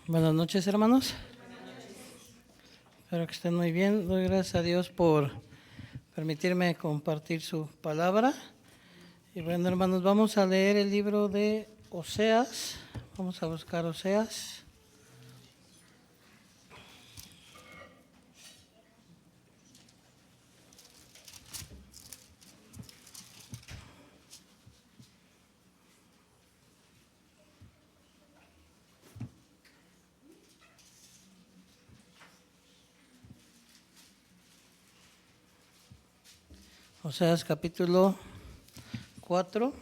Buenas noches, hermanos. Espero que estén muy bien. Doy gracias a Dios por permitirme compartir su palabra. Y bueno, hermanos, vamos a leer el libro de Oseas. Vamos a buscar Oseas. Oseas capítulo 4,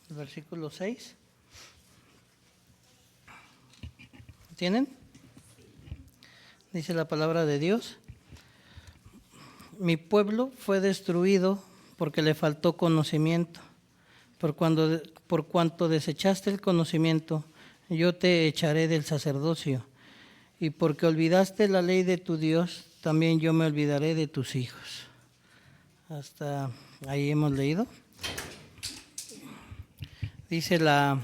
versículo 6. ¿Tienen? Dice la palabra de Dios. Mi pueblo fue destruido porque le faltó conocimiento. Por cuanto desechaste el conocimiento, yo te echaré del sacerdocio. Y porque olvidaste la ley de tu Dios, también yo me olvidaré de tus hijos. Hasta ahí hemos leído. Dice la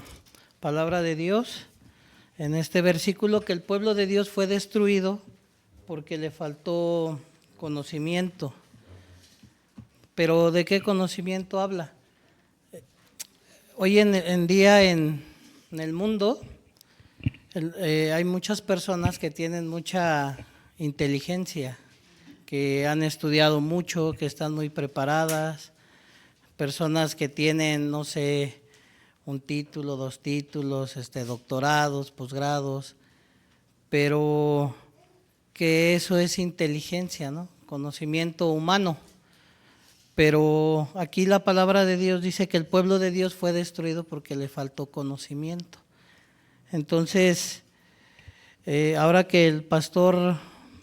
palabra de Dios en este versículo que el pueblo de Dios fue destruido porque le faltó conocimiento. Pero ¿de qué conocimiento habla? Hoy en día en el mundo hay muchas personas que tienen mucha inteligencia, que han estudiado mucho, que están muy preparadas, personas que tienen, no sé, un título, 2 títulos, doctorados, posgrados, pero que eso es inteligencia, ¿no? Conocimiento humano. Pero aquí la palabra de Dios dice que el pueblo de Dios fue destruido porque le faltó conocimiento. Entonces, ahora que el pastor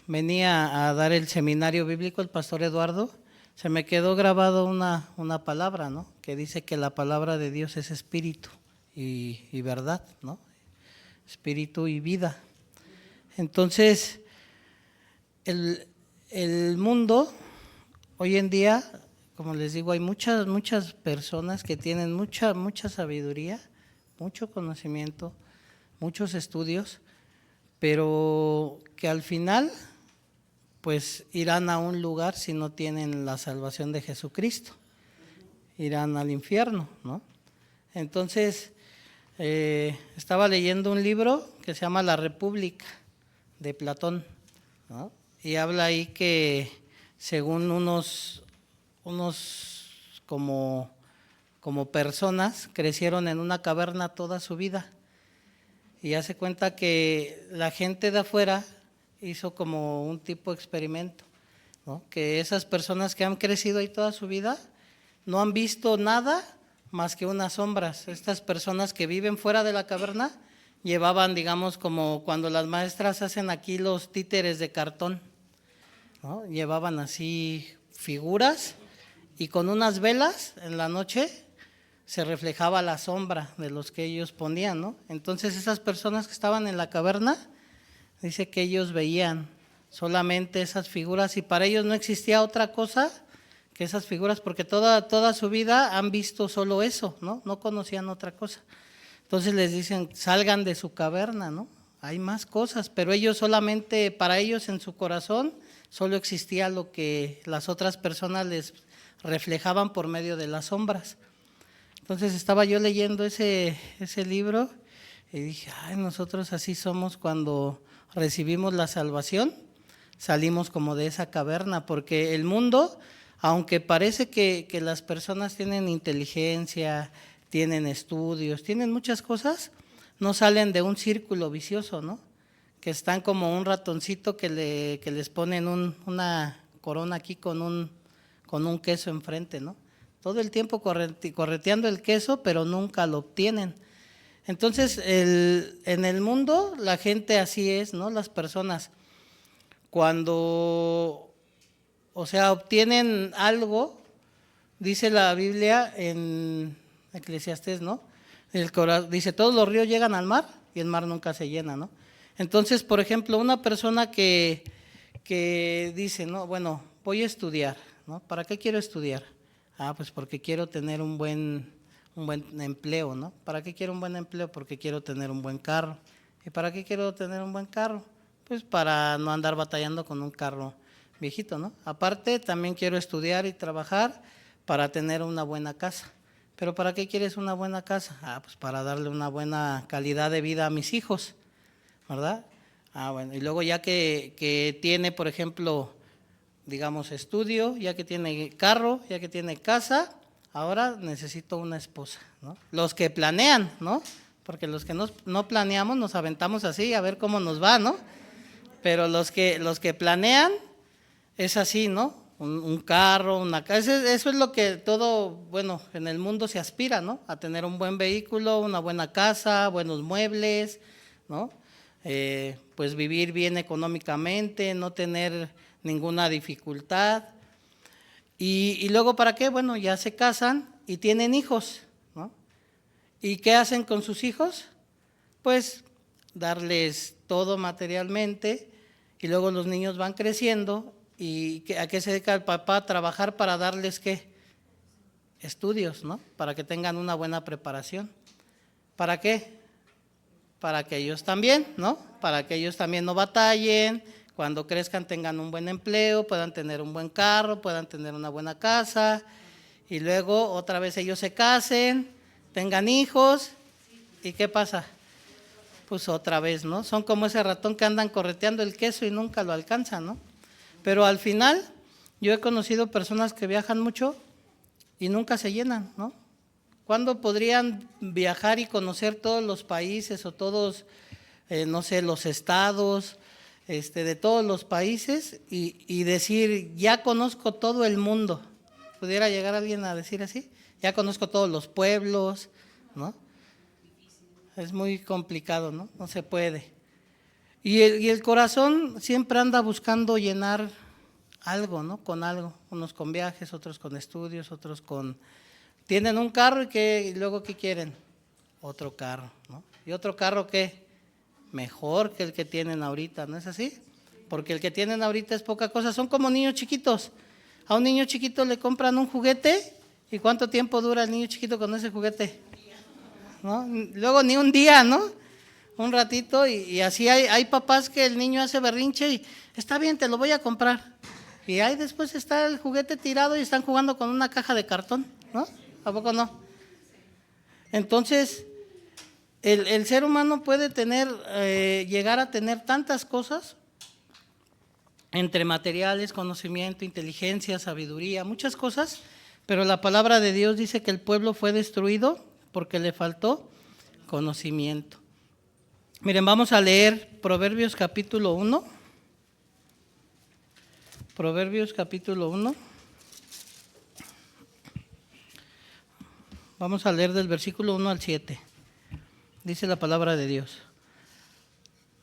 venía a dar el seminario bíblico, el pastor Eduardo, se me quedó grabado una palabra, ¿no? Que dice que la palabra de Dios es espíritu y verdad, ¿no? Espíritu y vida. Entonces, el mundo, hoy en día, como les digo, hay muchas personas que tienen mucha sabiduría, mucho conocimiento, muchos estudios, pero que al final pues irán a un lugar si no tienen la salvación de Jesucristo, irán al infierno, ¿no? Entonces, estaba leyendo un libro que se llama La República, de Platón, ¿no? Y habla ahí que según unos como personas crecieron en una caverna toda su vida, y hace cuenta que la gente de afuera hizo como un tipo de experimento, ¿no? Que esas personas que han crecido ahí toda su vida no han visto nada más que unas sombras. Estas personas que viven fuera de la caverna llevaban, digamos, como cuando las maestras hacen aquí los títeres de cartón, ¿no? Llevaban así figuras y con unas velas en la noche se reflejaba la sombra de los que ellos ponían, ¿no? Entonces esas personas que estaban en la caverna, dice que ellos veían solamente esas figuras y para ellos no existía otra cosa que esas figuras, porque toda su vida han visto solo eso, ¿no? No conocían otra cosa. Entonces les dicen, salgan de su caverna, ¿no? Hay más cosas, pero ellos solamente, para ellos en su corazón, solo existía lo que las otras personas les reflejaban por medio de las sombras. Entonces estaba yo leyendo ese libro y dije, ay, nosotros así somos cuando recibimos la salvación, salimos como de esa caverna, porque el mundo, aunque parece que las personas tienen inteligencia, tienen estudios, tienen muchas cosas, no salen de un círculo vicioso, ¿no? Que están como un ratoncito que les ponen una corona aquí con un queso enfrente, ¿no? Todo el tiempo correteando el queso, pero nunca lo obtienen. Entonces, en el mundo la gente así es, ¿no? Las personas, cuando, obtienen algo, dice la Biblia en Eclesiastés, ¿no? Dice, todos los ríos llegan al mar y el mar nunca se llena, ¿no? Entonces, por ejemplo, una persona que dice, no, bueno, voy a estudiar, ¿no? ¿Para qué quiero estudiar? Pues porque quiero tener un buen empleo, ¿no? ¿Para qué quiero un buen empleo? Porque quiero tener un buen carro ¿Y para qué quiero tener un buen carro? Pues para no andar batallando con un carro viejito, ¿no? Aparte, también quiero estudiar y trabajar para tener una buena casa. ¿Pero para qué quieres una buena casa? Pues para darle una buena calidad de vida a mis hijos, ¿verdad? Bueno, y luego ya que tiene, por ejemplo, digamos, estudio, ya que tiene carro, ya que tiene casa, ahora necesito una esposa, ¿no? Los que planean, ¿no? Porque los que no planeamos nos aventamos así a ver cómo nos va, ¿no? Pero los que planean es así, ¿no? Un carro, una casa, eso es lo que todo, bueno, en el mundo se aspira, ¿no? A tener un buen vehículo, una buena casa, buenos muebles, ¿no? Pues vivir bien económicamente, no tener ninguna dificultad. Y luego, ¿para qué? Bueno, ya se casan y tienen hijos, ¿no? ¿Y qué hacen con sus hijos? Pues darles todo materialmente, y luego los niños van creciendo. ¿Y a qué se dedica el papá? A trabajar para darles, ¿qué? Estudios, ¿no? Para que tengan una buena preparación. ¿Para qué? Para que ellos también, ¿no? Para que ellos también no batallen, cuando crezcan tengan un buen empleo, puedan tener un buen carro, puedan tener una buena casa, y luego otra vez ellos se casen, tengan hijos, ¿y qué pasa? Pues otra vez, ¿no? Son como ese ratón que andan correteando el queso y nunca lo alcanzan, ¿no? Pero al final, yo he conocido personas que viajan mucho y nunca se llenan, ¿no? ¿Cuándo podrían viajar y conocer todos los países o todos, no sé, los estados, de todos los países y decir, ya conozco todo el mundo? ¿Pudiera llegar alguien a decir así? Ya conozco todos los pueblos, ¿no? Es muy complicado, ¿no? No se puede. Y el corazón siempre anda buscando llenar algo, ¿no? Con algo, unos con viajes, otros con estudios, otros con… Tienen un carro y luego ¿qué quieren? Otro carro, ¿no? ¿Y otro carro qué? Mejor que el que tienen ahorita, ¿no es así? Porque el que tienen ahorita es poca cosa, son como niños chiquitos. A un niño chiquito le compran un juguete, ¿y cuánto tiempo dura el niño chiquito con ese juguete? ¿No? Luego ni un día, ¿no? Un ratito, y así hay papás que el niño hace berrinche y está bien, te lo voy a comprar. Y ahí después está el juguete tirado y están jugando con una caja de cartón, ¿no? ¿A poco no? Entonces, el ser humano puede llegar a tener tantas cosas, entre materiales, conocimiento, inteligencia, sabiduría, muchas cosas, pero la palabra de Dios dice que el pueblo fue destruido porque le faltó conocimiento. Miren, vamos a leer Proverbios capítulo 1. Proverbios capítulo 1. Vamos a leer del versículo 1 al 7. Dice la palabra de Dios.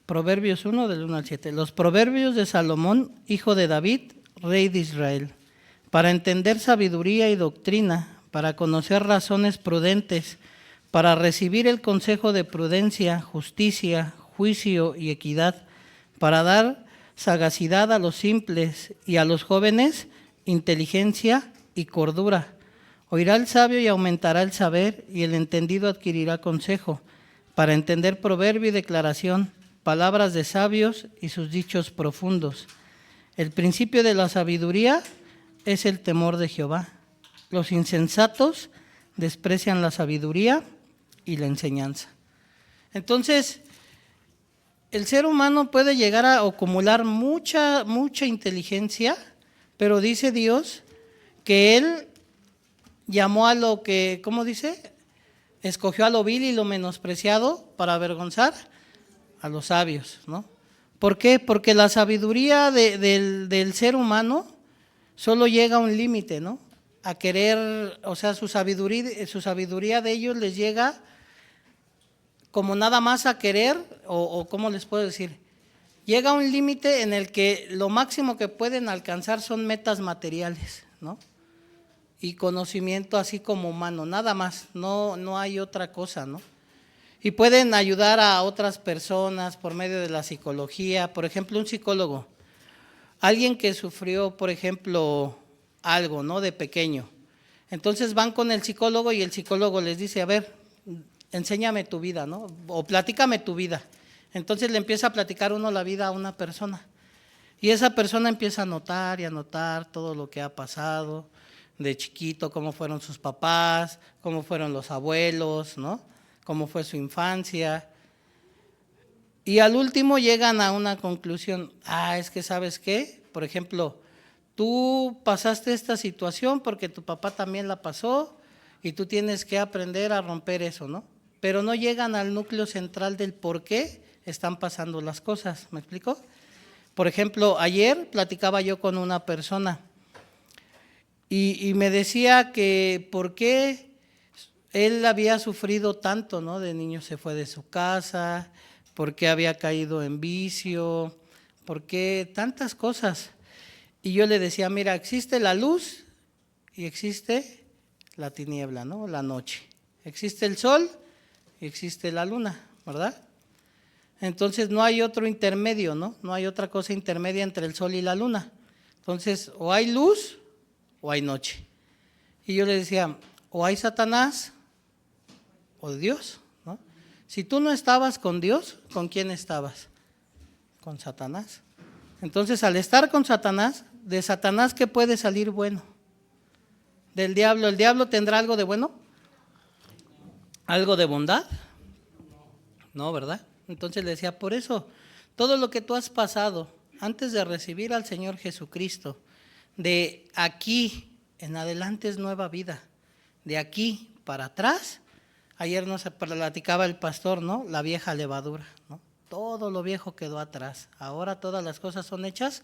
Proverbios 1 del 1 al 7. Los proverbios de Salomón, hijo de David, rey de Israel, para entender sabiduría y doctrina, para conocer razones prudentes, para recibir el consejo de prudencia, justicia, juicio y equidad, para dar sagacidad a los simples y a los jóvenes inteligencia y cordura. Oirá el sabio y aumentará el saber, y el entendido adquirirá consejo, para entender proverbio y declaración, palabras de sabios y sus dichos profundos. El principio de la sabiduría es el temor de Jehová. Los insensatos desprecian la sabiduría y la enseñanza. Entonces, el ser humano puede llegar a acumular mucha inteligencia, pero dice Dios que Él llamó a lo que, ¿cómo dice? Escogió a lo vil y lo menospreciado para avergonzar a los sabios, ¿no? ¿Por qué? Porque la sabiduría del ser humano solo llega a un límite, ¿no? A querer, o sea, su sabiduría de ellos les llega como nada más a querer, o ¿cómo les puedo decir? Llega a un límite en el que lo máximo que pueden alcanzar son metas materiales, ¿no? Y conocimiento así como humano, nada más, no hay otra cosa, ¿no? Y pueden ayudar a otras personas por medio de la psicología. Por ejemplo, un psicólogo, alguien que sufrió, por ejemplo, algo, ¿no? De pequeño. Entonces van con el psicólogo y el psicólogo les dice, a ver, enséñame tu vida, ¿no? O platícame tu vida. Entonces le empieza a platicar uno la vida a una persona. Y esa persona empieza a notar y a notar todo lo que ha pasado de chiquito, cómo fueron sus papás, cómo fueron los abuelos, ¿no? Cómo fue su infancia. Y al último llegan a una conclusión. Es que ¿sabes qué? Por ejemplo, tú pasaste esta situación porque tu papá también la pasó y tú tienes que aprender a romper eso, ¿no? Pero no llegan al núcleo central del por qué están pasando las cosas, ¿me explico? Por ejemplo, ayer platicaba yo con una persona y me decía que por qué él había sufrido tanto, ¿no? De niño se fue de su casa, por qué había caído en vicio, por qué tantas cosas. Y yo le decía, mira, existe la luz y existe la tiniebla, ¿no? La noche. Existe el sol y existe la luna, ¿verdad? Entonces no hay otro intermedio, ¿no? No hay otra cosa intermedia entre el sol y la luna. Entonces, o hay luz o hay noche. Y yo le decía, o hay Satanás o Dios, ¿no? Si tú no estabas con Dios, ¿con quién estabas? Con Satanás. Entonces, al estar con Satanás, de Satanás, ¿qué puede salir bueno? Del diablo, ¿el diablo tendrá algo de bueno? ¿Algo de bondad? No, ¿verdad? Entonces le decía, por eso, todo lo que tú has pasado antes de recibir al Señor Jesucristo, de aquí en adelante es nueva vida, de aquí para atrás, ayer nos platicaba el pastor, ¿no? La vieja levadura, ¿no? Todo lo viejo quedó atrás, ahora todas las cosas son hechas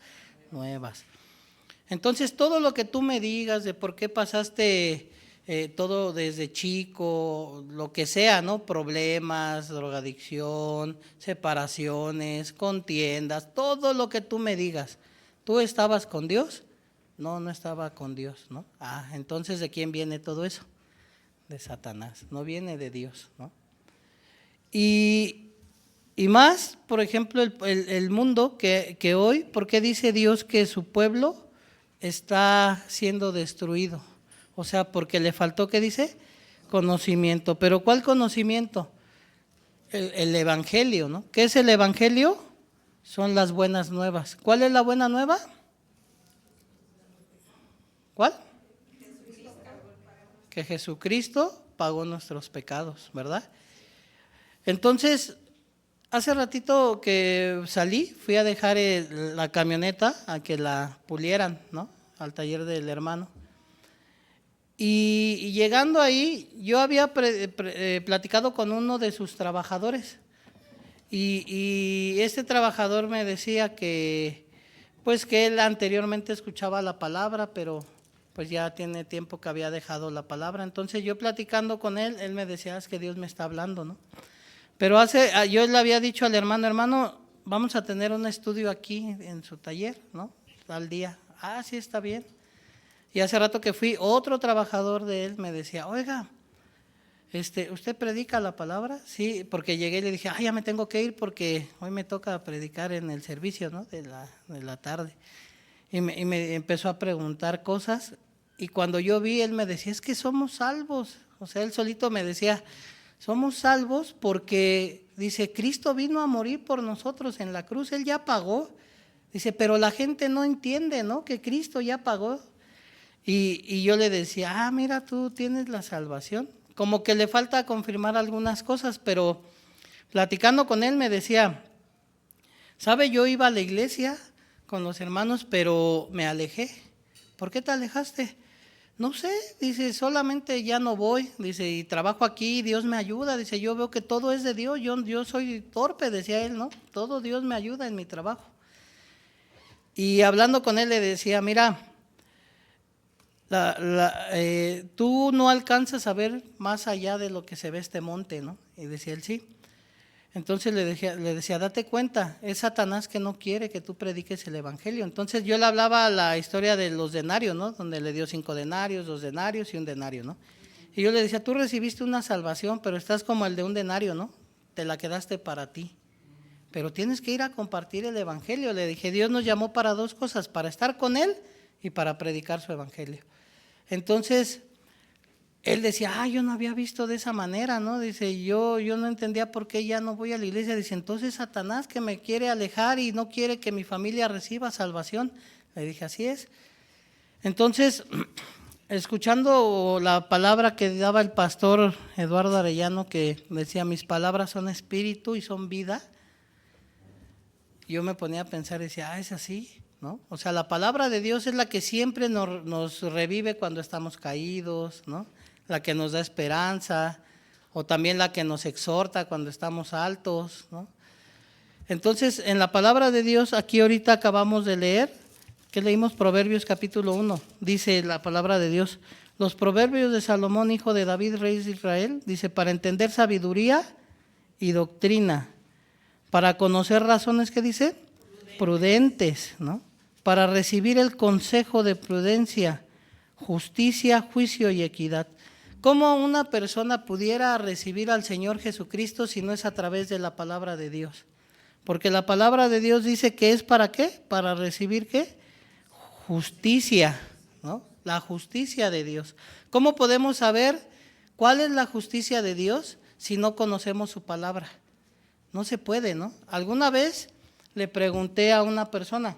nuevas. Entonces, todo lo que tú me digas de por qué pasaste todo desde chico, lo que sea, ¿no? Problemas, drogadicción, separaciones, contiendas, todo lo que tú me digas. ¿Tú estabas con Dios? No, no estaba con Dios, ¿no? Entonces, ¿de quién viene todo eso? De Satanás, no viene de Dios, ¿no? Y más, por ejemplo, el mundo que hoy, ¿por qué dice Dios que su pueblo está siendo destruido? O sea, porque le faltó, ¿qué dice? Conocimiento. ¿Pero cuál conocimiento? El evangelio, ¿no? ¿Qué es el evangelio? Son las buenas nuevas. ¿Cuál es la buena nueva? ¿Cuál? Que Jesucristo pagó nuestros pecados, ¿verdad? Entonces, hace ratito que salí, fui a dejar la camioneta a que la pulieran, ¿no? Al taller del hermano. Y llegando ahí, yo había platicado con uno de sus trabajadores. Y este trabajador me decía que, pues que él anteriormente escuchaba la palabra, pero pues ya tiene tiempo que había dejado la palabra. Entonces yo platicando con él, él me decía, es que Dios me está hablando, ¿no? Pero yo le había dicho al hermano, vamos a tener un estudio aquí en su taller, ¿no? Al día. Sí, está bien. Y hace rato que fui, otro trabajador de él me decía, oiga, ¿usted predica la palabra? Sí, porque llegué y le dije, ya me tengo que ir porque hoy me toca predicar en el servicio, ¿no? de la tarde. Y me empezó a preguntar cosas y cuando yo vi, él me decía, es que somos salvos. O sea, él solito me decía, somos salvos porque, dice, Cristo vino a morir por nosotros en la cruz, Él ya pagó. Dice, pero la gente no entiende, ¿no? Que Cristo ya pagó. Y yo le decía, mira, tú tienes la salvación. Como que le falta confirmar algunas cosas, pero platicando con él me decía, ¿sabe? Yo iba a la iglesia con los hermanos, pero me alejé. ¿Por qué te alejaste? No sé, dice, solamente ya no voy, dice, y trabajo aquí, Dios me ayuda, dice, yo veo que todo es de Dios, yo soy torpe, decía él, ¿no? Todo Dios me ayuda en mi trabajo. Y hablando con él le decía, mira, tú no alcanzas a ver más allá de lo que se ve este monte, ¿no? Y decía él, sí. Entonces le decía, date cuenta, es Satanás que no quiere que tú prediques el evangelio. Entonces yo le hablaba la historia de los denarios, ¿no? Donde le dio 5 denarios, 2 denarios y 1 denario, ¿no? Y yo le decía, tú recibiste una salvación, pero estás como el de 1 denario, ¿no? Te la quedaste para ti. Pero tienes que ir a compartir el evangelio. Le dije, Dios nos llamó para 2 cosas, para estar con Él y para predicar su evangelio. Entonces, él decía, yo no había visto de esa manera, ¿no? Dice, yo no entendía por qué ya no voy a la iglesia. Dice, entonces Satanás que me quiere alejar y no quiere que mi familia reciba salvación. Le dije, así es. Entonces, escuchando la palabra que daba el pastor Eduardo Arellano, que decía, mis palabras son espíritu y son vida, yo me ponía a pensar y decía, es así, ¿no? O sea, la palabra de Dios es la que siempre nos revive cuando estamos caídos, ¿no? La que nos da esperanza, o también la que nos exhorta cuando estamos altos, ¿no? Entonces, en la palabra de Dios, aquí ahorita acabamos de leer, que leímos Proverbios capítulo 1, dice la palabra de Dios, los proverbios de Salomón, hijo de David, rey de Israel, dice, para entender sabiduría y doctrina, para conocer razones, ¿qué dice? Prudentes, ¿no? Para recibir el consejo de prudencia, justicia, juicio y equidad. ¿Cómo una persona pudiera recibir al Señor Jesucristo si no es a través de la palabra de Dios? Porque la palabra de Dios dice que es ¿para qué? Para recibir ¿qué? Justicia, ¿no? La justicia de Dios. ¿Cómo podemos saber cuál es la justicia de Dios si no conocemos su palabra? No se puede, ¿no? Alguna vez le pregunté a una persona,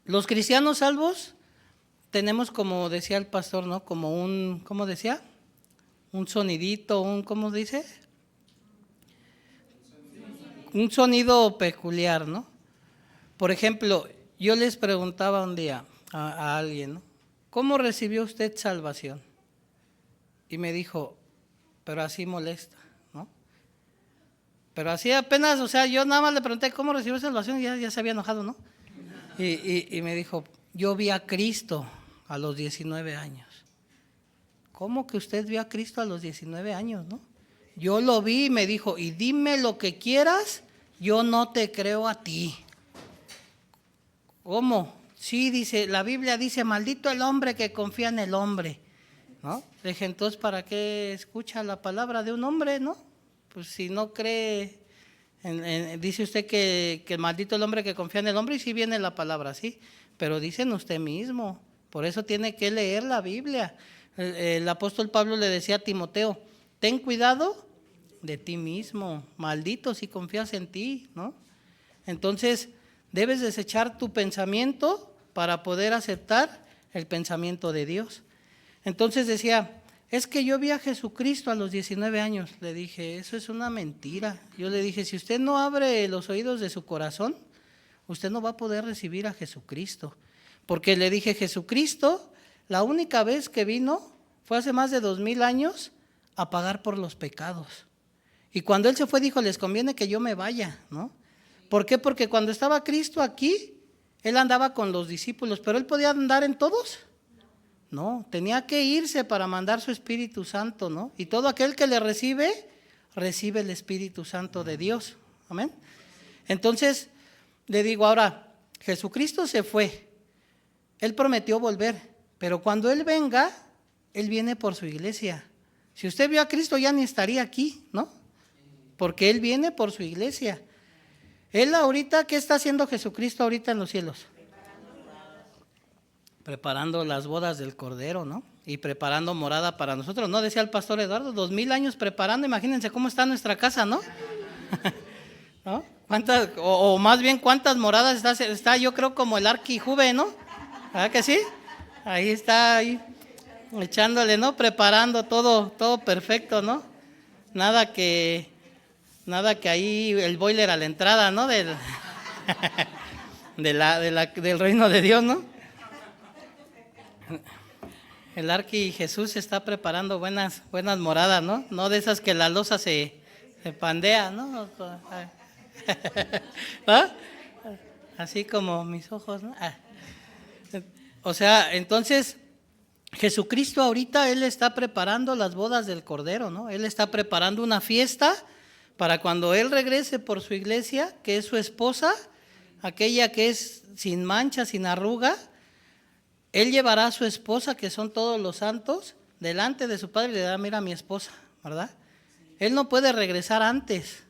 los cristianos salvos tenemos, como decía el pastor, ¿no? Como un, ¿cómo decía? Un sonidito, ¿cómo dice? Un sonido peculiar, ¿no? Por ejemplo, yo les preguntaba un día a alguien, ¿no? ¿Cómo recibió usted salvación? Y me dijo, pero así molesta, ¿no? Pero así apenas, o sea, yo nada más le pregunté, ¿cómo recibió salvación? Y ya se había enojado, ¿no? Y me dijo, yo vi a Cristo a los 19 años. ¿Cómo que usted vio a Cristo a los 19 años, no? Yo lo vi y me dijo, y dime lo que quieras, yo no te creo a ti. ¿Cómo? Sí, dice, la Biblia dice, maldito el hombre que confía en el hombre, ¿no? Dije, entonces, ¿para qué escucha la palabra de un hombre, no? Pues si no cree, dice usted que maldito el hombre que confía en el hombre, y sí viene la palabra, sí, pero dice en usted mismo, por eso tiene que leer la Biblia. El apóstol Pablo le decía a Timoteo, ten cuidado de ti mismo, maldito si confías en ti, ¿no? Entonces, debes desechar tu pensamiento para poder aceptar el pensamiento de Dios. Entonces decía, es que yo vi a Jesucristo a los 19 años. Le dije, eso es una mentira. Yo le dije, si usted no abre los oídos de su corazón, usted no va a poder recibir a Jesucristo. Porque le dije, Jesucristo, la única vez que vino fue hace más de 2000 años a pagar por los pecados. Y cuando Él se fue, dijo, les conviene que yo me vaya, ¿no? ¿Por qué? Porque cuando estaba Cristo aquí, Él andaba con los discípulos, pero Él podía andar en todos. No, tenía que irse para mandar su Espíritu Santo, ¿no? Y todo aquel que le recibe, recibe el Espíritu Santo de Dios. Amén. Entonces, le digo ahora, Jesucristo se fue. Él prometió volver, pero cuando Él venga, Él viene por su iglesia. Si usted vio a Cristo, ya ni estaría aquí, ¿no? Porque Él viene por su iglesia. Él ahorita, ¿qué está haciendo Jesucristo ahorita en los cielos? Preparando las bodas del Cordero, ¿no? Y preparando morada para nosotros, ¿no? Decía el pastor Eduardo, 2000 años preparando, imagínense cómo está nuestra casa, ¿no? ¿No? ¿Cuántas, o más bien cuántas moradas está, yo creo como el Arquijuve, ¿no? ¿Verdad que sí? Ahí está, ahí, echándole, ¿no? Preparando todo perfecto, ¿no? Nada que ahí el boiler a la entrada, ¿no? Del reino de Dios, ¿no? El Arqui Jesús está preparando buenas moradas, ¿no? No de esas que la loza se pandea, ¿no? ¿Ah? Así como mis ojos, ¿no? O sea, entonces Jesucristo ahorita Él está preparando las bodas del Cordero, ¿no? Él está preparando una fiesta para cuando Él regrese por su iglesia, que es su esposa, aquella que es sin mancha, sin arruga. Él llevará a su esposa, que son todos los santos, delante de su Padre y le dirá, mira mi esposa, ¿verdad? Él no puede regresar antes.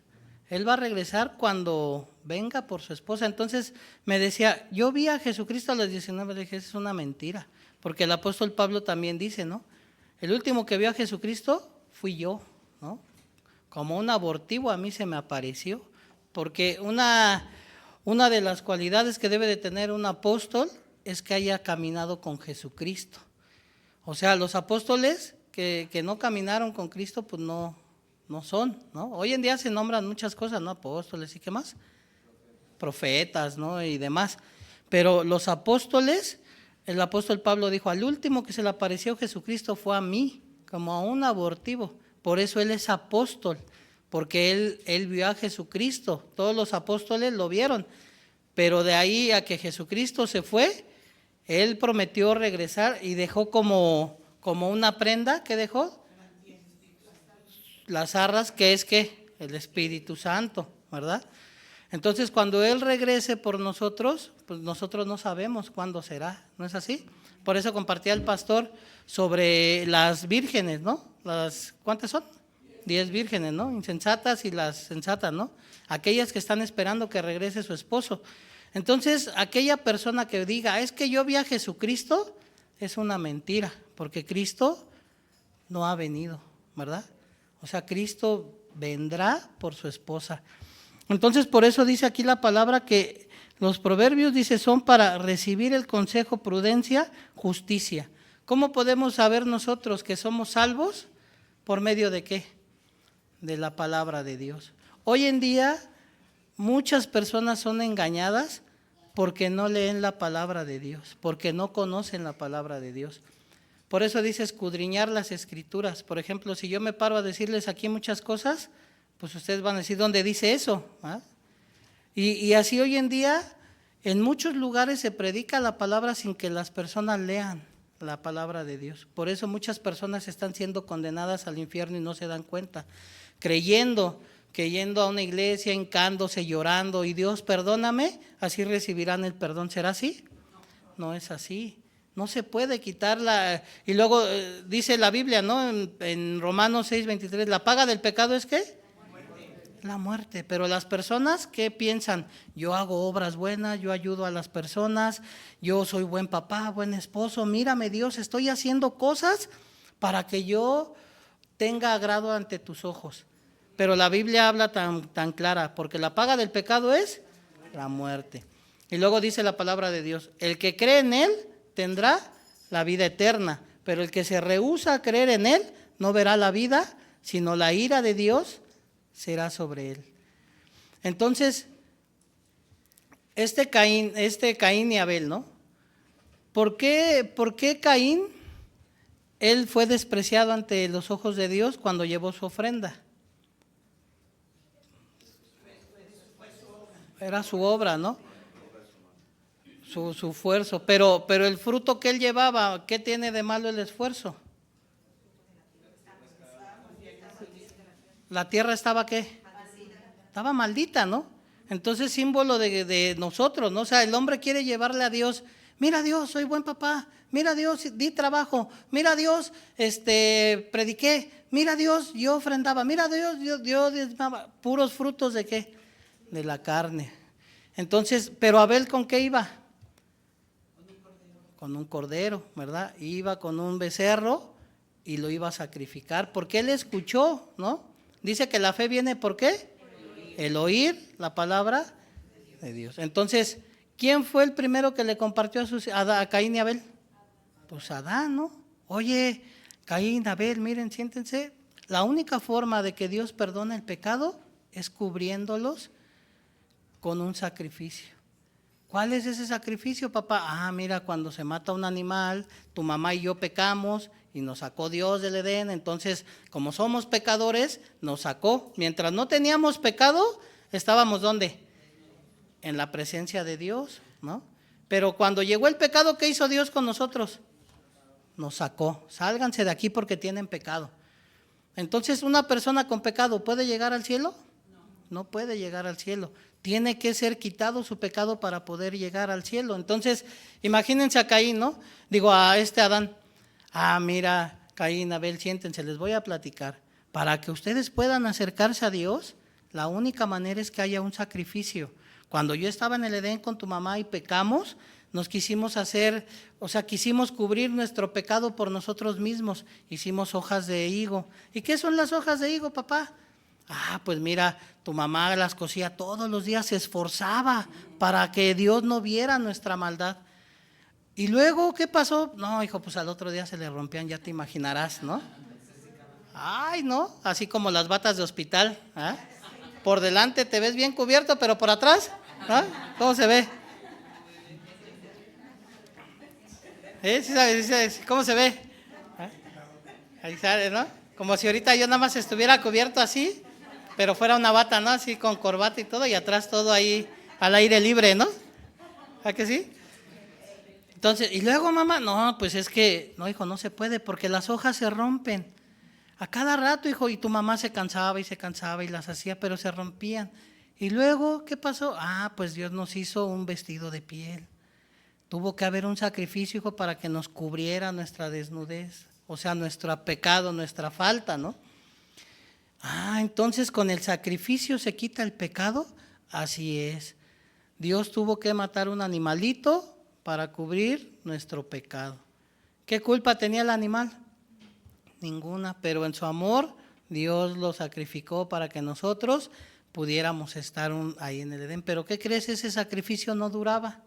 Él va a regresar cuando venga por su esposa. Entonces me decía, yo vi a Jesucristo a los 19, le dije, es una mentira. Porque el apóstol Pablo también dice, ¿no? El último que vio a Jesucristo fui yo, ¿no? Como un abortivo a mí se me apareció, porque una de las cualidades que debe de tener un apóstol es que haya caminado con Jesucristo. O sea, los apóstoles que no caminaron con Cristo, pues no son, ¿no? Hoy en día se nombran muchas cosas, ¿no? Apóstoles y qué más, profetas, ¿no? Y demás. Pero los apóstoles, el apóstol Pablo dijo, al último que se le apareció Jesucristo fue a mí, como a un abortivo. Por eso él es apóstol, porque él vio a Jesucristo. Todos los apóstoles lo vieron, pero de ahí a que Jesucristo se fue, él prometió regresar y dejó como una prenda. ¿Qué dejó? Las arras, que es ¿qué? El Espíritu Santo, ¿verdad? Entonces, cuando Él regrese por nosotros, pues nosotros no sabemos cuándo será, ¿no es así? Por eso compartía el pastor sobre las vírgenes, ¿no? ¿Cuántas son? 10 vírgenes, ¿no? Insensatas y las sensatas, ¿no? Aquellas que están esperando que regrese su esposo. Entonces, aquella persona que diga, es que yo vi a Jesucristo, es una mentira, porque Cristo no ha venido, ¿verdad? O sea, Cristo vendrá por su esposa. Entonces, por eso dice aquí la palabra que los proverbios, dice, son para recibir el consejo, prudencia, justicia. ¿Cómo podemos saber nosotros que somos salvos? ¿Por medio de qué? De la palabra de Dios. Hoy en día, muchas personas son engañadas porque no leen la palabra de Dios, porque no conocen la palabra de Dios. Por eso dice escudriñar las escrituras. Por ejemplo, si yo me paro a decirles aquí muchas cosas, pues ustedes van a decir, ¿dónde dice eso? ¿Ah? Y así hoy en día, en muchos lugares se predica la palabra sin que las personas lean la palabra de Dios. Por eso muchas personas están siendo condenadas al infierno y no se dan cuenta, creyendo que yendo a una iglesia, hincándose, llorando, y Dios perdóname, así recibirán el perdón. ¿Será así? No es así. No se puede quitarla. Y luego dice la Biblia, ¿no? En Romanos 6:23, la paga del pecado es ¿qué? La muerte. Pero las personas, ¿qué piensan? Yo hago obras buenas, yo ayudo a las personas, yo soy buen papá, buen esposo, mírame Dios, estoy haciendo cosas para que yo tenga agrado ante tus ojos. Pero la Biblia habla tan clara, porque la paga del pecado es la muerte. Y luego dice la palabra de Dios, el que cree en Él tendrá la vida eterna, pero el que se rehúsa a creer en Él no verá la vida, sino la ira de Dios será sobre él. Entonces, este Caín y Abel, ¿no? ¿Por qué Caín, él fue despreciado ante los ojos de Dios cuando llevó su ofrenda? Era su obra, ¿no? Su esfuerzo, pero el fruto que él llevaba, ¿qué tiene de malo el esfuerzo? La tierra estaba ¿qué? Estaba maldita, ¿no? Entonces símbolo de nosotros, ¿no? O sea, el hombre quiere llevarle a Dios, mira Dios, soy buen papá, mira Dios, di trabajo, mira Dios, prediqué, mira Dios, yo ofrendaba, mira Dios, yo diezmaba, puros frutos ¿de qué? De la carne. Entonces, pero Abel ¿con qué iba? Con un cordero, ¿verdad? Iba con un becerro y lo iba a sacrificar, porque él escuchó, ¿no? Dice que la fe viene ¿por qué? El oír la palabra de Dios. Entonces, ¿quién fue el primero que le compartió a Caín y Abel? Pues Adán, ¿no? Oye, Caín, Abel, miren, siéntense. La única forma de que Dios perdone el pecado es cubriéndolos con un sacrificio. ¿Cuál es ese sacrificio, papá? Ah, mira, cuando se mata un animal, tu mamá y yo pecamos y nos sacó Dios del Edén. Entonces, como somos pecadores, nos sacó. Mientras no teníamos pecado, estábamos ¿dónde? En la presencia de Dios, ¿no? Pero cuando llegó el pecado, ¿qué hizo Dios con nosotros? Nos sacó. Sálganse de aquí porque tienen pecado. Entonces, ¿una persona con pecado puede llegar al cielo? No puede llegar al cielo. Tiene que ser quitado su pecado para poder llegar al cielo. Entonces, imagínense a Caín, ¿no? Digo, a Adán. Ah, mira, Caín, Abel, siéntense, les voy a platicar. Para que ustedes puedan acercarse a Dios, la única manera es que haya un sacrificio. Cuando yo estaba en el Edén con tu mamá y pecamos, nos quisimos hacer, o sea, quisimos cubrir nuestro pecado por nosotros mismos, hicimos hojas de higo. ¿Y qué son las hojas de higo, papá? Pues mira, tu mamá las cosía todos los días, se esforzaba para que Dios no viera nuestra maldad. Y luego, ¿qué pasó? No, hijo, pues al otro día se le rompían, ya te imaginarás, ¿no? Ay, ¿no? Así como las batas de hospital, ¿ah? Por delante te ves bien cubierto, pero por atrás, ¿ah? ¿Cómo se ve? ¿Sí sabes cómo se ve? ¿Ah? Ahí sale, ¿no? Como si ahorita yo nada más estuviera cubierto así, pero fuera una bata, ¿no? Así con corbata y todo, y atrás todo ahí al aire libre, ¿no? ¿A que sí? Entonces, y luego mamá, no, pues es que, no, hijo, no se puede porque las hojas se rompen. A cada rato, hijo, y tu mamá se cansaba y las hacía, pero se rompían. Y luego, ¿qué pasó? Pues Dios nos hizo un vestido de piel. Tuvo que haber un sacrificio, hijo, para que nos cubriera nuestra desnudez, o sea, nuestro pecado, nuestra falta, ¿no? Entonces con el sacrificio se quita el pecado. Así es. Dios tuvo que matar un animalito para cubrir nuestro pecado. ¿Qué culpa tenía el animal? Ninguna, pero en su amor Dios lo sacrificó para que nosotros pudiéramos estar ahí en el Edén. Pero ¿qué crees? Ese sacrificio no duraba.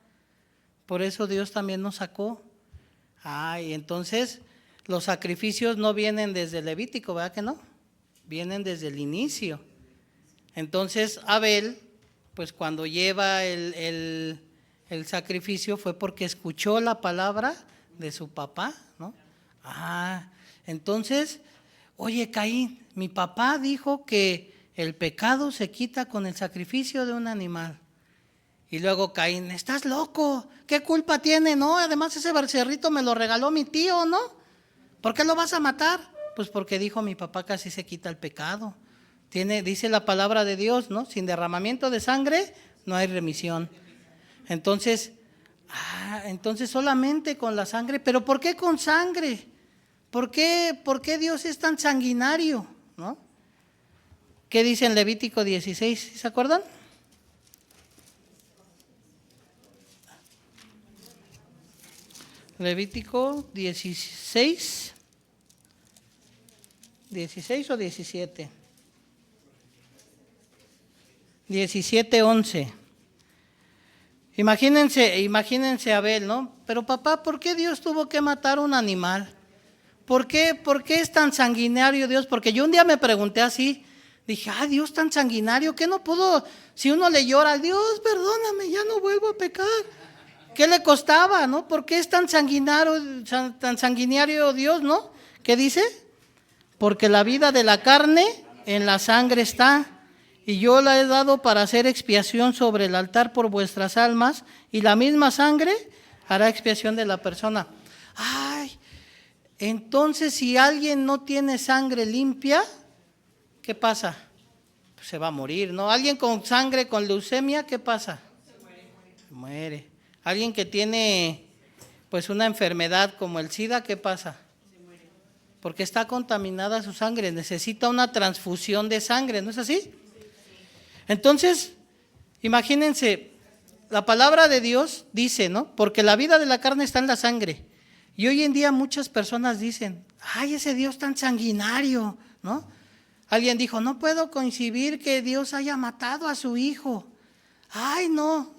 Por eso Dios también nos sacó. Y entonces los sacrificios no vienen desde el Levítico, ¿verdad que no? Vienen desde el inicio. Entonces Abel, pues cuando lleva el sacrificio fue porque escuchó la palabra de su papá, ¿no? Entonces, oye Caín, mi papá dijo que el pecado se quita con el sacrificio de un animal. Y luego Caín, estás loco, ¿qué culpa tiene? No, además ese becerrito me lo regaló mi tío, ¿no? ¿Por qué lo vas a matar? Pues porque dijo mi papá que así se quita el pecado. Dice la palabra de Dios, ¿no? Sin derramamiento de sangre no hay remisión. Entonces solamente con la sangre. ¿Pero por qué con sangre? ¿Por qué Dios es tan sanguinario? ¿No? ¿Qué dice en Levítico 16? ¿Se acuerdan? Levítico 16. 16 o 17. 17:11. Imagínense a Abel, ¿no? Pero papá, ¿por qué Dios tuvo que matar un animal? ¿Por qué es tan sanguinario Dios? Porque yo un día me pregunté así, dije, Dios tan sanguinario, ¿qué no pudo? Si uno le llora, Dios, perdóname, ya no vuelvo a pecar. ¿Qué le costaba, no? ¿Por qué es tan sanguinario Dios, no? ¿Qué dice? Porque la vida de la carne en la sangre está, y yo la he dado para hacer expiación sobre el altar por vuestras almas, y la misma sangre hará expiación de la persona. Entonces si alguien no tiene sangre limpia, ¿qué pasa? Pues se va a morir, ¿no? Alguien con sangre con leucemia, ¿qué pasa? Se muere. Alguien que tiene pues una enfermedad como el SIDA, ¿qué pasa? Porque está contaminada su sangre, necesita una transfusión de sangre, ¿no es así? Entonces, imagínense, la palabra de Dios dice, ¿no? Porque la vida de la carne está en la sangre. Y hoy en día muchas personas dicen, ese Dios tan sanguinario, ¿no? Alguien dijo, no puedo concebir que Dios haya matado a su hijo. No,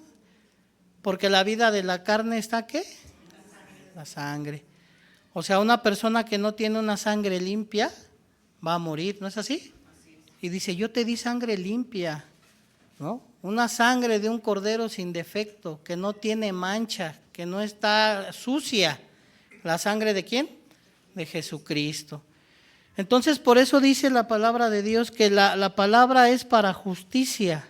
porque la vida de la carne está, ¿qué? La sangre. O sea, una persona que no tiene una sangre limpia va a morir, ¿no es así? Y dice, yo te di sangre limpia, ¿no? Una sangre de un cordero sin defecto, que no tiene mancha, que no está sucia. ¿La sangre de quién? De Jesucristo. Entonces, por eso dice la palabra de Dios que la palabra es para justicia,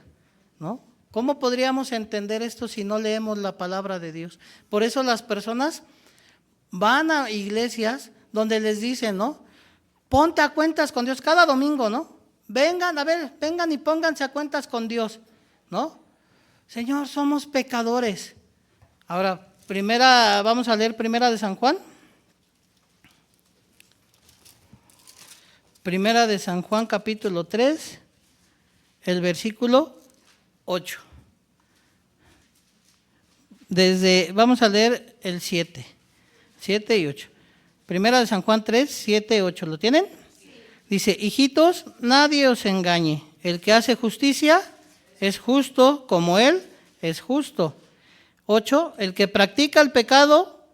¿no? ¿Cómo podríamos entender esto si no leemos la palabra de Dios? Por eso las personas van a iglesias donde les dicen, ¿no? Ponte a cuentas con Dios cada domingo, ¿no? Vengan y pónganse a cuentas con Dios, ¿no? Señor, somos pecadores. Ahora, vamos a leer Primera de San Juan. Primera de San Juan, capítulo 3, el versículo 8. Vamos a leer el 7 y 8. Primera de San Juan 3, 7, 8. ¿Lo tienen? Sí. Dice, hijitos, nadie os engañe. El que hace justicia es justo como Él es justo. 8. El que practica el pecado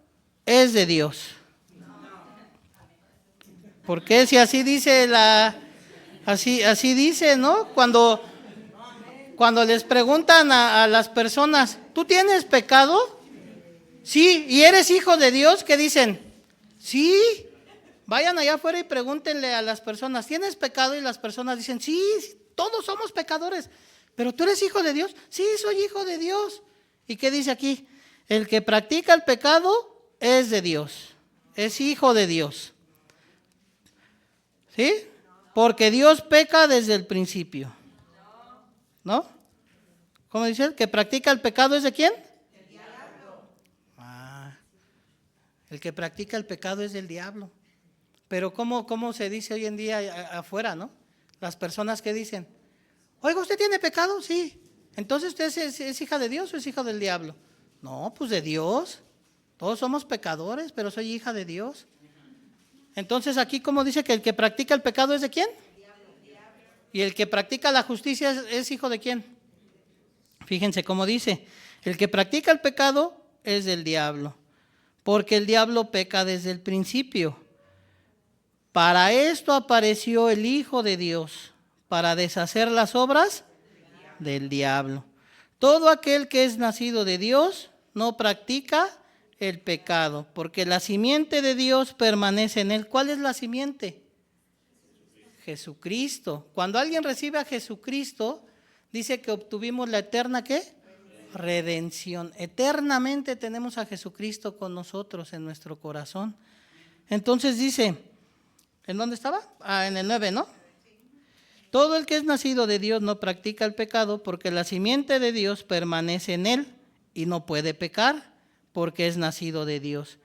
es de Dios. Porque si así dice así dice, ¿no? Cuando les preguntan a las personas, ¿tú tienes pecado? Sí, ¿y eres hijo de Dios? ¿Qué dicen? Sí. Vayan allá afuera y pregúntenle a las personas, ¿tienes pecado? Y las personas dicen, sí, todos somos pecadores. ¿Pero tú eres hijo de Dios? Sí, soy hijo de Dios. ¿Y qué dice aquí? El que practica el pecado es de Dios, es hijo de Dios. ¿Sí? Porque Dios peca desde el principio. ¿No? ¿Cómo dice? ¿El que practica el pecado es de quién? El diablo. El que practica el pecado es del diablo. Pero ¿cómo se dice hoy en día afuera, no? Las personas que dicen, oiga, ¿usted tiene pecado? Sí. Entonces, ¿usted es hija de Dios o es hijo del diablo? No, pues de Dios. Todos somos pecadores, pero soy hija de Dios. Entonces, aquí, ¿cómo dice que el que practica el pecado es de quién? Y el que practica la justicia es hijo de quién. Fíjense cómo dice, el que practica el pecado es del diablo, porque el diablo peca desde el principio. Para esto apareció el Hijo de Dios, para deshacer las obras del diablo. Todo aquel que es nacido de Dios no practica el pecado, porque la simiente de Dios permanece en él. ¿Cuál es la simiente? Jesucristo. Cuando alguien recibe a Jesucristo, dice que obtuvimos la eterna, ¿qué? Redención. Eternamente tenemos a Jesucristo con nosotros en nuestro corazón. Entonces dice, ¿en dónde estaba? En el 9, ¿no? Todo el que es nacido de Dios no practica el pecado, porque la simiente de Dios permanece en él y no puede pecar, porque es nacido de Dios.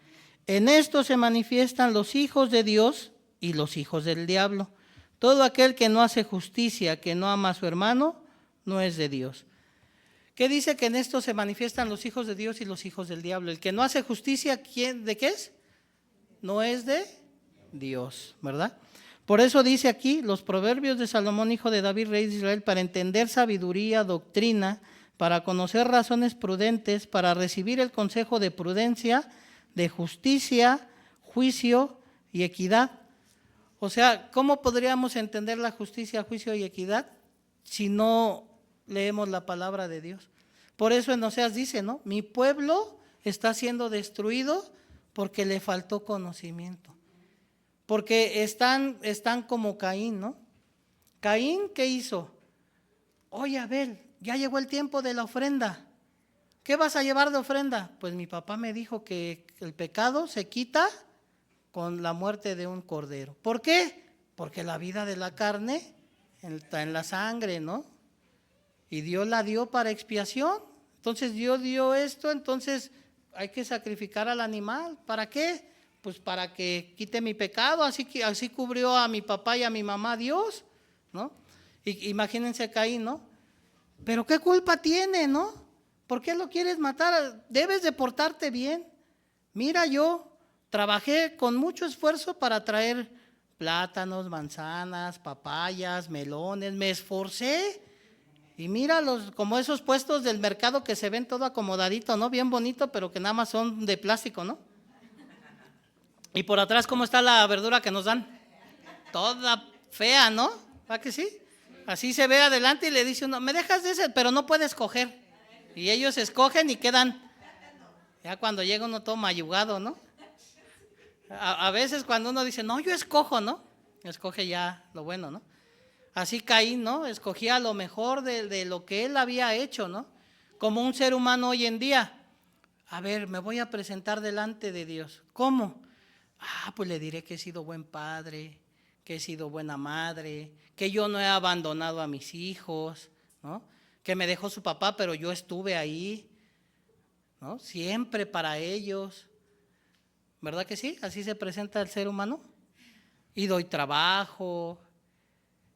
En esto se manifiestan los hijos de Dios y los hijos del diablo. Todo aquel que no hace justicia, que no ama a su hermano, no es de Dios. ¿Qué dice que en esto se manifiestan los hijos de Dios y los hijos del diablo? El que no hace justicia, ¿de qué es? No es de Dios, ¿verdad? Por eso dice aquí los proverbios de Salomón, hijo de David, rey de Israel, para entender sabiduría, doctrina, para conocer razones prudentes, para recibir el consejo de prudencia, de justicia, juicio y equidad. O sea, ¿cómo podríamos entender la justicia, juicio y equidad si no leemos la palabra de Dios? Por eso en Oseas dice, ¿no? Mi pueblo está siendo destruido porque le faltó conocimiento. Porque están como Caín, ¿no? Caín, ¿qué hizo? Oye, Abel, ya llegó el tiempo de la ofrenda. ¿Qué vas a llevar de ofrenda? Pues mi papá me dijo que el pecado se quita con la muerte de un cordero. ¿Por qué? Porque la vida de la carne está en la sangre, ¿no? Y Dios la dio para expiación. Entonces Dios dio esto, entonces hay que sacrificar al animal. ¿Para qué? Pues para que quite mi pecado. Así cubrió a mi papá y a mi mamá Dios, ¿no? Y imagínense Caín, ¿no? Pero ¿qué culpa tiene, no? ¿Por qué lo quieres matar? Debes de portarte bien. Mira, yo trabajé con mucho esfuerzo para traer plátanos, manzanas, papayas, melones, me esforcé. Y mira como esos puestos del mercado que se ven todo acomodadito, ¿no? Bien bonito, pero que nada más son de plástico, ¿no? Y por atrás, ¿cómo está la verdura que nos dan? Toda fea, ¿no? ¿Va que sí? Así se ve adelante y le dice uno, me dejas de ese, pero no puedes escoger. Y ellos escogen y quedan, ya cuando llega uno todo mayugado, ¿no? A veces cuando uno dice, no, yo escojo, ¿no? Escoge ya lo bueno, ¿no? Así Caín, ¿no? Escogía lo mejor de lo que él había hecho, ¿no? Como un ser humano hoy en día. A ver, me voy a presentar delante de Dios. ¿Cómo? Pues le diré que he sido buen padre, que he sido buena madre, que yo no he abandonado a mis hijos, ¿no? Que me dejó su papá, pero yo estuve ahí, ¿no? Siempre para ellos. ¿Verdad que sí? Así se presenta el ser humano. Y doy trabajo.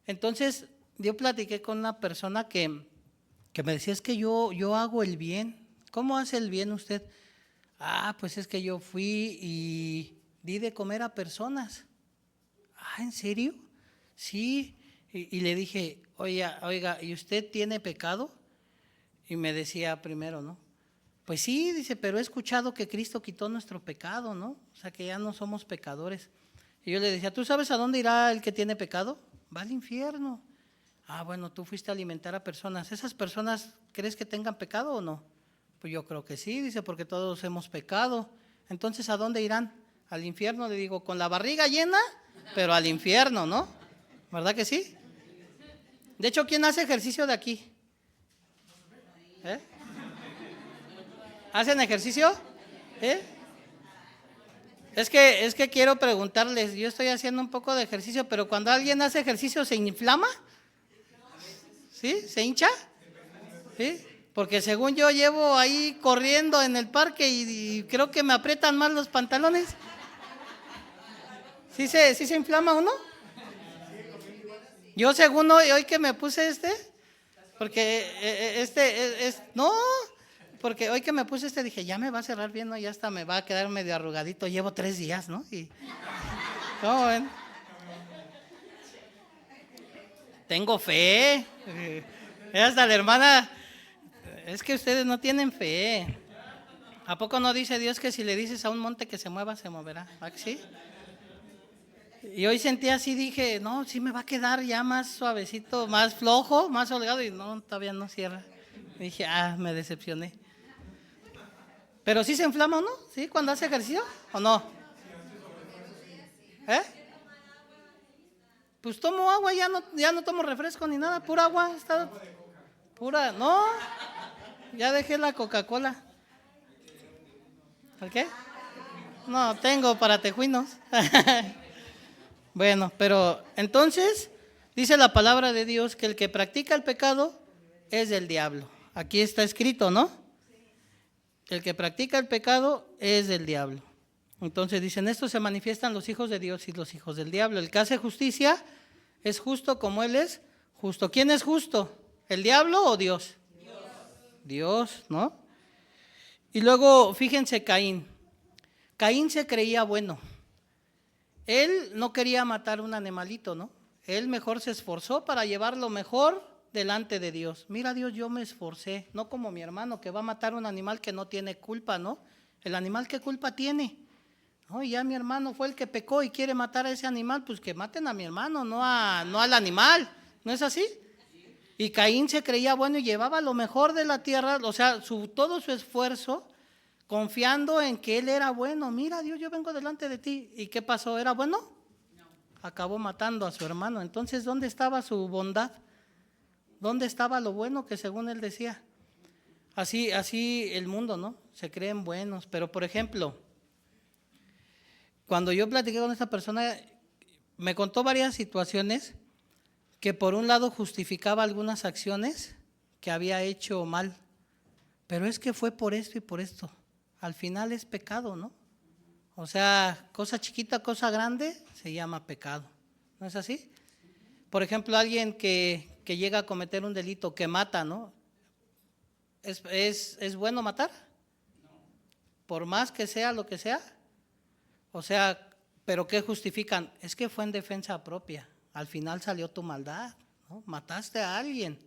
Entonces, yo platiqué con una persona que me decía, es que yo hago el bien. ¿Cómo hace el bien usted? Pues es que yo fui y di de comer a personas. ¿En serio? Sí. Y le dije, oiga, ¿y usted tiene pecado? Y me decía primero, ¿no? Pues sí, dice, pero he escuchado que Cristo quitó nuestro pecado, ¿no? O sea, que ya no somos pecadores. Y yo le decía, ¿tú sabes a dónde irá el que tiene pecado? Va al infierno. Bueno, tú fuiste a alimentar a personas. ¿Esas personas crees que tengan pecado o no? Pues yo creo que sí, dice, porque todos hemos pecado. Entonces, ¿a dónde irán? Al infierno, le digo, con la barriga llena, pero al infierno, ¿no? ¿Verdad que sí? De hecho, ¿quién hace ejercicio de aquí? ¿Hacen ejercicio? Es que quiero preguntarles, yo estoy haciendo un poco de ejercicio, pero cuando alguien hace ejercicio, ¿se inflama? ¿Sí? ¿Se hincha? ¿Sí? Porque según yo llevo ahí corriendo en el parque y creo que me aprietan más los pantalones. ¿Sí se inflama uno? Yo según hoy que me puse porque no, porque hoy que me puse dije, ya me va a cerrar bien, ¿no? Ya hasta me va a quedar medio arrugadito, llevo 3 días, ¿no? ¿Cómo ven? Tengo fe. Hasta la hermana, es que ustedes no tienen fe. ¿A poco no dice Dios que si le dices a un monte que se mueva, se moverá? ¿Ah, que sí? Y hoy sentí así, dije, no, sí me va a quedar ya más suavecito, más flojo, más holgado, y no, todavía no cierra. Dije, me decepcioné. Pero sí se inflama, ¿no? ¿Sí? Cuando hace ejercicio, ¿o no? Pues tomo agua, ya no tomo refresco ni nada, pura agua, está pura, no, ya dejé la Coca-Cola. ¿Por qué? No, tengo para tejuinos. Bueno, pero entonces dice la palabra de Dios que el que practica el pecado es del diablo. Aquí está escrito, ¿no? El que practica el pecado es del diablo. Entonces dicen, estos se manifiestan los hijos de Dios y los hijos del diablo. El que hace justicia es justo como él es justo. ¿Quién es justo? ¿El diablo o Dios? Dios, ¿no? Y luego, fíjense, Caín. Caín se creía bueno. Él no quería matar un animalito, ¿no? Él mejor se esforzó para llevar lo mejor delante de Dios. Mira, Dios, yo me esforcé, no como mi hermano que va a matar un animal que no tiene culpa, ¿no? El animal, ¿qué culpa tiene? No, y ya mi hermano fue el que pecó y quiere matar a ese animal, pues que maten a mi hermano, no al animal. ¿No es así? Y Caín se creía bueno y llevaba lo mejor de la tierra, o sea, todo su esfuerzo, confiando en que él era bueno. Mira, Dios, yo vengo delante de ti. ¿Y qué pasó? ¿Era bueno? No. Acabó matando a su hermano. Entonces, ¿dónde estaba su bondad? ¿Dónde estaba lo bueno que según él decía? Así el mundo, ¿no? Se creen buenos. Pero, por ejemplo, cuando yo platiqué con esta persona, me contó varias situaciones que por un lado justificaba algunas acciones que había hecho mal. Pero es que fue por esto y por esto. Al final es pecado, ¿no? O sea, cosa chiquita, cosa grande, se llama pecado. ¿No es así? Por ejemplo, alguien que llega a cometer un delito, que mata, ¿no? ¿Es bueno matar? Por más que sea lo que sea. O sea, ¿pero qué justifican? Es que fue en defensa propia. Al final salió tu maldad, ¿no? Mataste a alguien.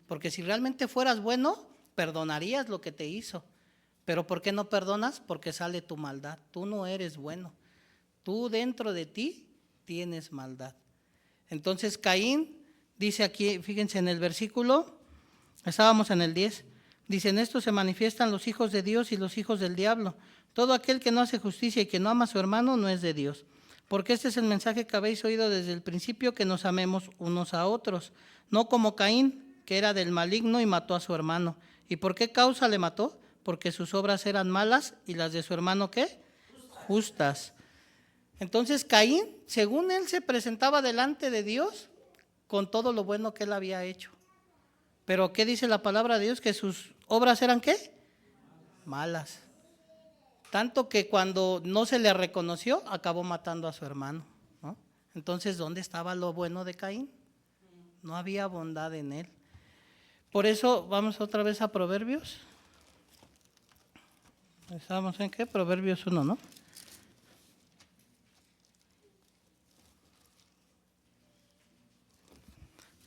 Porque si realmente fueras bueno, perdonarías lo que te hizo. Pero ¿por qué no perdonas? Porque sale tu maldad. Tú no eres bueno. Tú dentro de ti tienes maldad. Entonces Caín dice aquí, fíjense en el versículo, estábamos en el 10, dice, en esto se manifiestan los hijos de Dios y los hijos del diablo. Todo aquel que no hace justicia y que no ama a su hermano no es de Dios. Porque este es el mensaje que habéis oído desde el principio, que nos amemos unos a otros. No como Caín, que era del maligno y mató a su hermano. ¿Y por qué causa le mató? Porque sus obras eran malas y las de su hermano, ¿qué? Justas. Entonces Caín, según él, se presentaba delante de Dios con todo lo bueno que él había hecho. Pero ¿qué dice la palabra de Dios? Que sus obras eran, ¿qué? Malas. Tanto que cuando no se le reconoció, acabó matando a su hermano, ¿no? Entonces, ¿dónde estaba lo bueno de Caín? No había bondad en él. Por eso, vamos otra vez a Proverbios. ¿Estamos en qué? Proverbios 1, ¿no?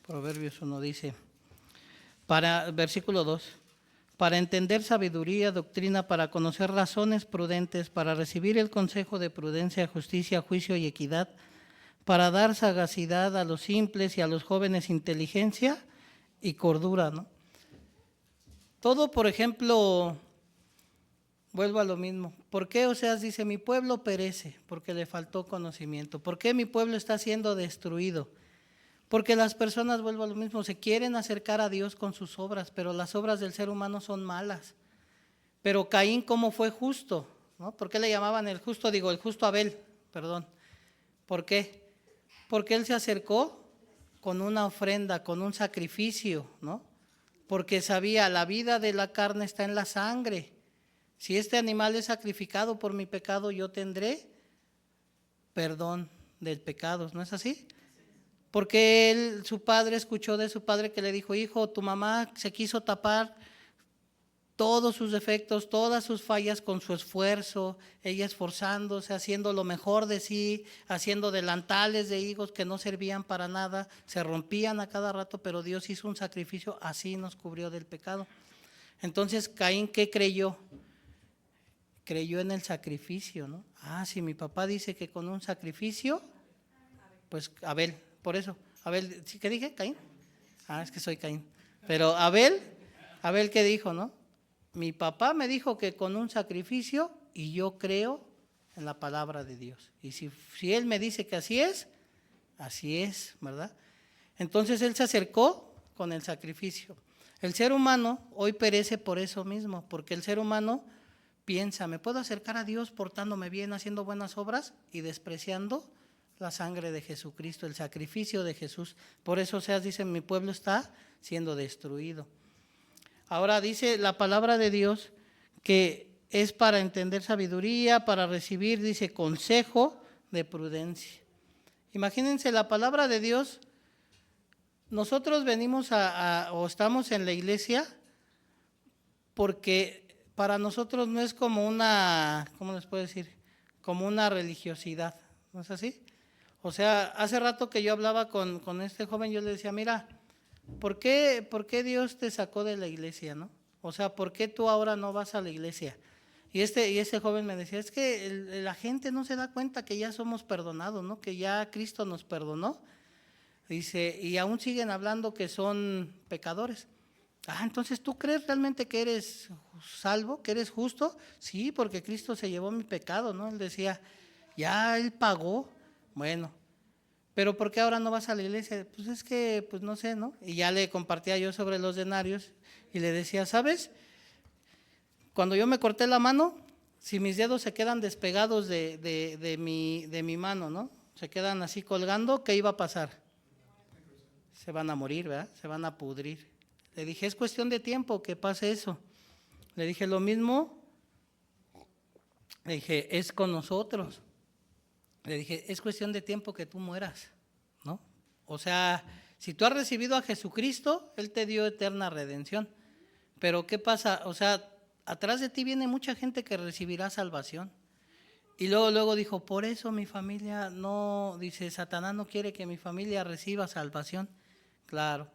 Proverbios 1 dice, versículo 2, para entender sabiduría, doctrina, para conocer razones prudentes, para recibir el consejo de prudencia, justicia, juicio y equidad, para dar sagacidad a los simples y a los jóvenes inteligencia y cordura, ¿no? Todo, por ejemplo, vuelvo a lo mismo. ¿Por qué Oseas dice, mi pueblo perece? Porque le faltó conocimiento. ¿Por qué mi pueblo está siendo destruido? Porque las personas, vuelvo a lo mismo, se quieren acercar a Dios con sus obras, pero las obras del ser humano son malas. Pero Caín, ¿cómo fue justo? ¿No? ¿Por qué le llamaban el justo? Digo, el justo Abel, perdón. ¿Por qué? Porque él se acercó con una ofrenda, con un sacrificio, ¿no? Porque sabía, la vida de la carne está en la sangre. Si este animal es sacrificado por mi pecado, yo tendré perdón del pecado, ¿no es así? Porque su padre escuchó de su padre que le dijo, hijo, tu mamá se quiso tapar todos sus defectos, todas sus fallas con su esfuerzo, ella esforzándose, haciendo lo mejor de sí, haciendo delantales de higos que no servían para nada, se rompían a cada rato, pero Dios hizo un sacrificio, así nos cubrió del pecado. Entonces Caín, ¿qué creyó? Creyó en el sacrificio, ¿no? Si mi papá dice que con un sacrificio, pues Abel, por eso, Abel, ¿sí que dije? ¿Caín? Es que soy Caín. Pero Abel, ¿qué dijo, no? Mi papá me dijo que con un sacrificio y yo creo en la palabra de Dios. Y si él me dice que así es, ¿verdad? Entonces él se acercó con el sacrificio. El ser humano hoy perece por eso mismo, porque el ser humano piensa, ¿me puedo acercar a Dios portándome bien, haciendo buenas obras y despreciando la sangre de Jesucristo, el sacrificio de Jesús? Por eso Oseas dice, mi pueblo está siendo destruido. Ahora dice la palabra de Dios que es para entender sabiduría, para recibir, dice, consejo de prudencia. Imagínense la palabra de Dios, nosotros venimos o estamos en la iglesia porque para nosotros no es como una, ¿cómo les puedo decir? Como una religiosidad, ¿no es así? O sea, hace rato que yo hablaba con este joven, yo le decía, mira, ¿por qué Dios te sacó de la iglesia, no? O sea, ¿por qué tú ahora no vas a la iglesia? Y ese joven me decía, es que la gente no se da cuenta que ya somos perdonados, ¿no? Que ya Cristo nos perdonó. Dice, y aún siguen hablando que son pecadores. Entonces, ¿tú crees realmente que eres salvo, que eres justo? Sí, porque Cristo se llevó mi pecado, ¿no? Él decía, ya Él pagó. Bueno, pero ¿por qué ahora no vas a la iglesia? Pues es que, pues no sé, ¿no? Y ya le compartía yo sobre los denarios y le decía, ¿sabes? Cuando yo me corté la mano, si mis dedos se quedan despegados de mi mano, ¿no? Se quedan así colgando, ¿qué iba a pasar? Se van a morir, ¿verdad? Se van a pudrir. Le dije, es cuestión de tiempo que pase eso. Le dije, lo mismo, le dije, es con nosotros. Le dije, es cuestión de tiempo que tú mueras, ¿no? O sea, si tú has recibido a Jesucristo, Él te dio eterna redención. Pero ¿qué pasa? O sea, atrás de ti viene mucha gente que recibirá salvación. Y luego dijo, por eso mi familia no, dice, Satanás no quiere que mi familia reciba salvación. Claro,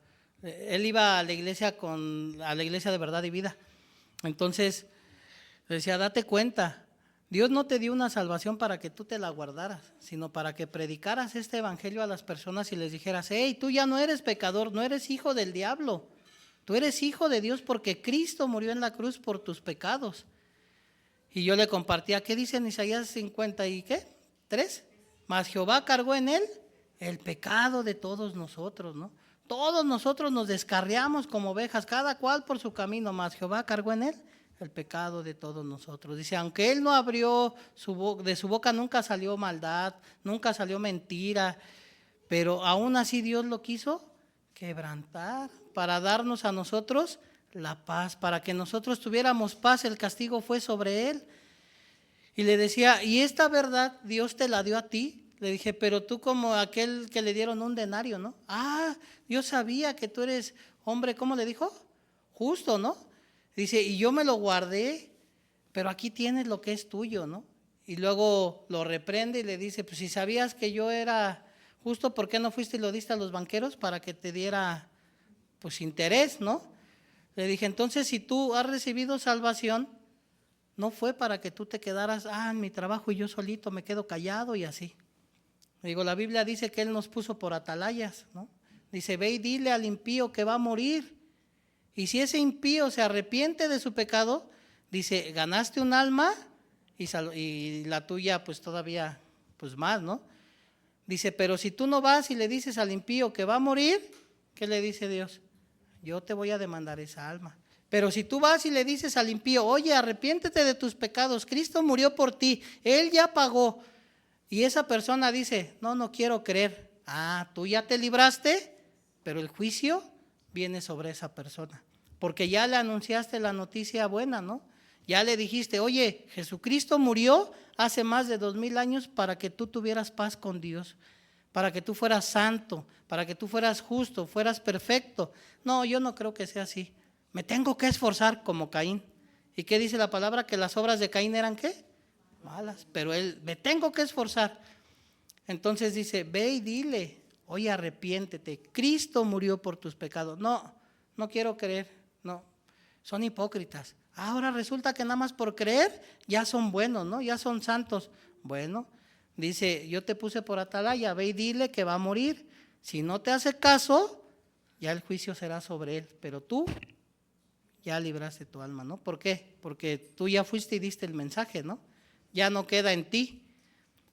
él iba a la iglesia de verdad y vida. Entonces, le decía, date cuenta, Dios no te dio una salvación para que tú te la guardaras, sino para que predicaras este evangelio a las personas y les dijeras, hey, tú ya no eres pecador, no eres hijo del diablo, tú eres hijo de Dios porque Cristo murió en la cruz por tus pecados. Y yo le compartía, ¿qué dice en Isaías 50 y qué? 3. Mas Jehová cargó en él el pecado de todos nosotros, ¿no? Todos nosotros nos descarriamos como ovejas, cada cual por su camino, mas Jehová cargó en él el pecado de todos nosotros. Dice, aunque él no abrió de su boca nunca salió maldad, nunca salió mentira, pero aún así Dios lo quiso quebrantar para darnos a nosotros la paz, para que nosotros tuviéramos paz. El castigo fue sobre él. Y le decía, y esta verdad Dios te la dio a ti. Le dije, pero tú como aquel que le dieron un denario, ¿no? Yo sabía que tú eres hombre, ¿cómo le dijo? Justo, ¿no? Dice, y yo me lo guardé pero aquí tienes lo que es tuyo, ¿no? Y luego lo reprende y le dice, pues si sabías que yo era justo, ¿por qué no fuiste y lo diste a los banqueros para que te diera pues interés, ¿no? Le dije, entonces si tú has recibido salvación, no fue para que tú te quedaras, en mi trabajo y yo solito me quedo callado y así. Digo, la Biblia dice que Él nos puso por atalayas, ¿no? Dice, ve y dile al impío que va a morir. Y si ese impío se arrepiente de su pecado, dice, ganaste un alma y la tuya pues todavía pues más, ¿no? Dice, pero si tú no vas y le dices al impío que va a morir, ¿qué le dice Dios? Yo te voy a demandar esa alma. Pero si tú vas y le dices al impío, oye, arrepiéntete de tus pecados, Cristo murió por ti, Él ya pagó. Y esa persona dice, no quiero creer. Tú ya te libraste, pero el juicio viene sobre esa persona. Porque ya le anunciaste la noticia buena, ¿no? Ya le dijiste, oye, Jesucristo murió hace más de 2000 años para que tú tuvieras paz con Dios, para que tú fueras santo, para que tú fueras justo, fueras perfecto. No, yo no creo que sea así. Me tengo que esforzar como Caín. ¿Y qué dice la palabra? Que las obras de Caín eran ¿qué? Malas, pero él, me tengo que esforzar. Entonces dice, ve y dile, oye, arrepiéntete, Cristo murió por tus pecados. No quiero creer, no, son hipócritas. Ahora resulta que nada más por creer ya son buenos, ¿no? Ya son santos. Bueno, dice, yo te puse por atalaya, ve y dile que va a morir. Si no te hace caso, ya el juicio será sobre él, pero tú ya libraste tu alma, ¿no? ¿Por qué? Porque tú ya fuiste y diste el mensaje, ¿no? Ya no queda en ti.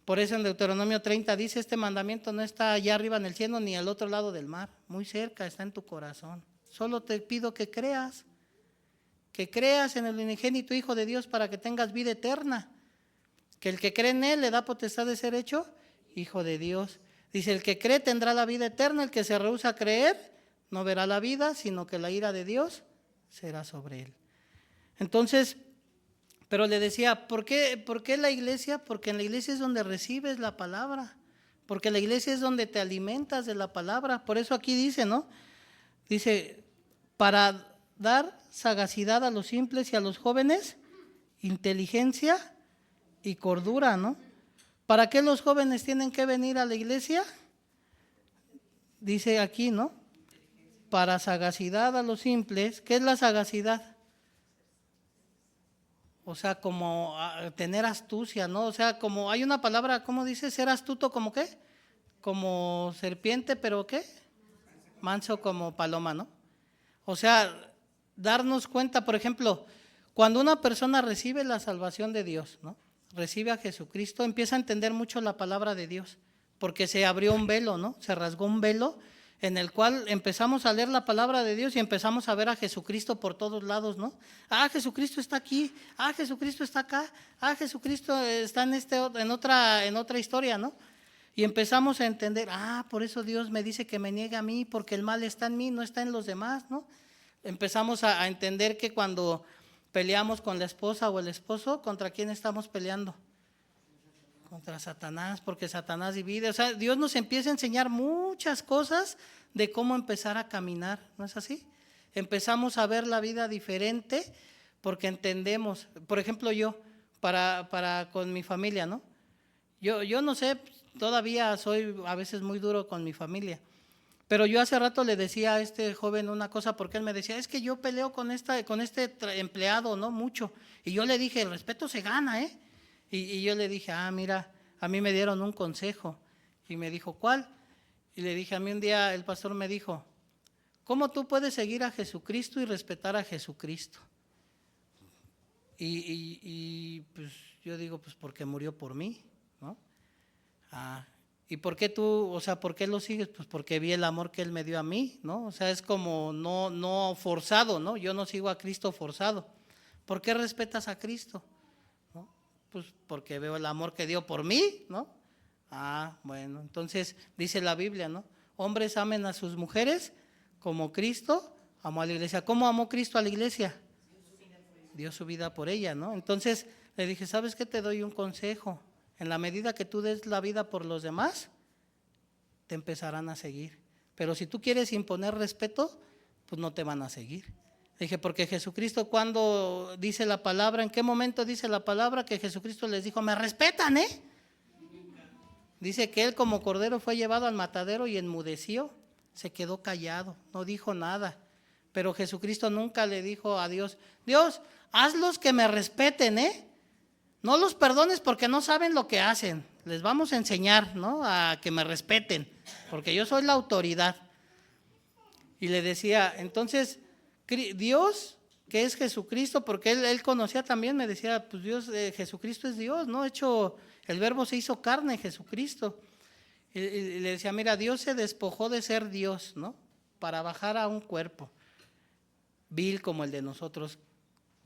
Por eso en Deuteronomio 30 dice, este mandamiento no está allá arriba en el cielo ni al otro lado del mar, muy cerca, está en tu corazón. Solo te pido que creas en el unigénito Hijo de Dios para que tengas vida eterna. Que el que cree en Él le da potestad de ser hecho Hijo de Dios. Dice, el que cree tendrá la vida eterna, el que se rehúsa a creer no verá la vida, sino que la ira de Dios será sobre él. Entonces, pero le decía, ¿por qué la iglesia? Porque en la iglesia es donde recibes la palabra, porque la iglesia es donde te alimentas de la palabra. Por eso aquí dice, ¿no? Dice, para dar sagacidad a los simples y a los jóvenes, inteligencia y cordura, ¿no? ¿Para qué los jóvenes tienen que venir a la iglesia? Dice aquí, ¿no? Para sagacidad a los simples. ¿Qué es la sagacidad? O sea, como tener astucia, ¿no? O sea, como hay una palabra, ¿cómo dice? Ser astuto, ¿como qué? Como serpiente, pero ¿qué? Manso como paloma, ¿no? O sea, darnos cuenta, por ejemplo, cuando una persona recibe la salvación de Dios, ¿no? Recibe a Jesucristo, empieza a entender mucho la palabra de Dios, porque se abrió un velo, ¿no? Se rasgó un velo en el cual empezamos a leer la palabra de Dios y empezamos a ver a Jesucristo por todos lados, ¿no? Jesucristo está aquí, Jesucristo está acá, Jesucristo está en otra historia, ¿no? Y empezamos a entender, por eso Dios me dice que me niegue a mí, porque el mal está en mí, no está en los demás, ¿no? Empezamos a entender que cuando peleamos con la esposa o el esposo, ¿contra quién estamos peleando? Contra Satanás, porque Satanás divide. O sea, Dios nos empieza a enseñar muchas cosas de cómo empezar a caminar, ¿no es así? Empezamos a ver la vida diferente porque entendemos. Por ejemplo, yo, para con mi familia, ¿no? Yo no sé, todavía soy a veces muy duro con mi familia. Pero yo hace rato le decía a este joven una cosa, porque él me decía, es que yo peleo con este empleado, ¿no? Mucho. Y yo le dije, el respeto se gana, ¿eh? Y yo le dije, mira, a mí me dieron un consejo. Y me dijo, ¿cuál? Y le dije, a mí un día el pastor me dijo, ¿cómo tú puedes seguir a Jesucristo y respetar a Jesucristo? Y pues yo digo, pues porque murió por mí, ¿no? ¿Y por qué tú, o sea, por qué lo sigues? Pues porque vi el amor que Él me dio a mí, ¿no? O sea, es como no forzado, ¿no? Yo no sigo a Cristo forzado. ¿Por qué respetas a Cristo? ¿No? Pues porque veo el amor que dio por mí, ¿no? Bueno, entonces dice la Biblia, ¿no? Hombres amen a sus mujeres como Cristo amó a la iglesia. ¿Cómo amó Cristo a la iglesia? Dio su vida por ella, ¿no? Entonces le dije, ¿sabes qué? Te doy un consejo. En la medida que tú des la vida por los demás, te empezarán a seguir. Pero si tú quieres imponer respeto, pues no te van a seguir. Dije, porque Jesucristo, cuando dice la palabra, ¿en qué momento dice la palabra que Jesucristo les dijo, me respetan, eh? Dice que él como cordero fue llevado al matadero y enmudeció, se quedó callado, no dijo nada. Pero Jesucristo nunca le dijo a Dios, Dios, hazlos que me respeten, ¿eh? No los perdones porque no saben lo que hacen. Les vamos a enseñar, ¿no? A que me respeten, porque yo soy la autoridad. Y le decía, entonces, Dios, que es Jesucristo, porque él conocía también, me decía, pues Dios, Jesucristo es Dios, ¿no? El verbo se hizo carne, Jesucristo. Y le decía, mira, Dios se despojó de ser Dios, ¿no? Para bajar a un cuerpo vil como el de nosotros.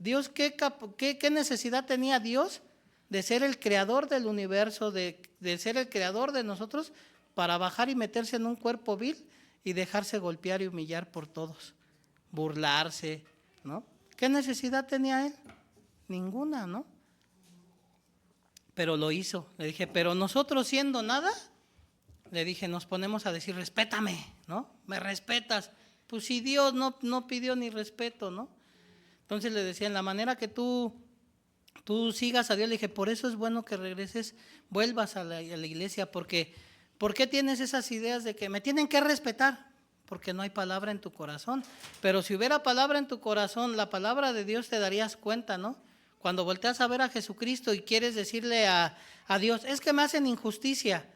Dios, ¿qué necesidad tenía Dios de ser el creador del universo, de ser el creador de nosotros, para bajar y meterse en un cuerpo vil y dejarse golpear y humillar por todos, burlarse, ¿no? ¿Qué necesidad tenía él? Ninguna, ¿no? Pero lo hizo. Le dije, pero nosotros siendo nada, le dije, nos ponemos a decir, respétame, ¿no? Me respetas. Pues si Dios no pidió ni respeto, ¿no? Entonces le decía, en la manera que tú sigas a Dios, le dije, por eso es bueno que regreses, vuelvas a la iglesia, porque ¿por qué tienes esas ideas de que me tienen que respetar? Porque no hay palabra en tu corazón. Pero si hubiera palabra en tu corazón, la palabra de Dios, te darías cuenta, ¿no? Cuando volteas a ver a Jesucristo y quieres decirle a Dios, es que me hacen injusticia,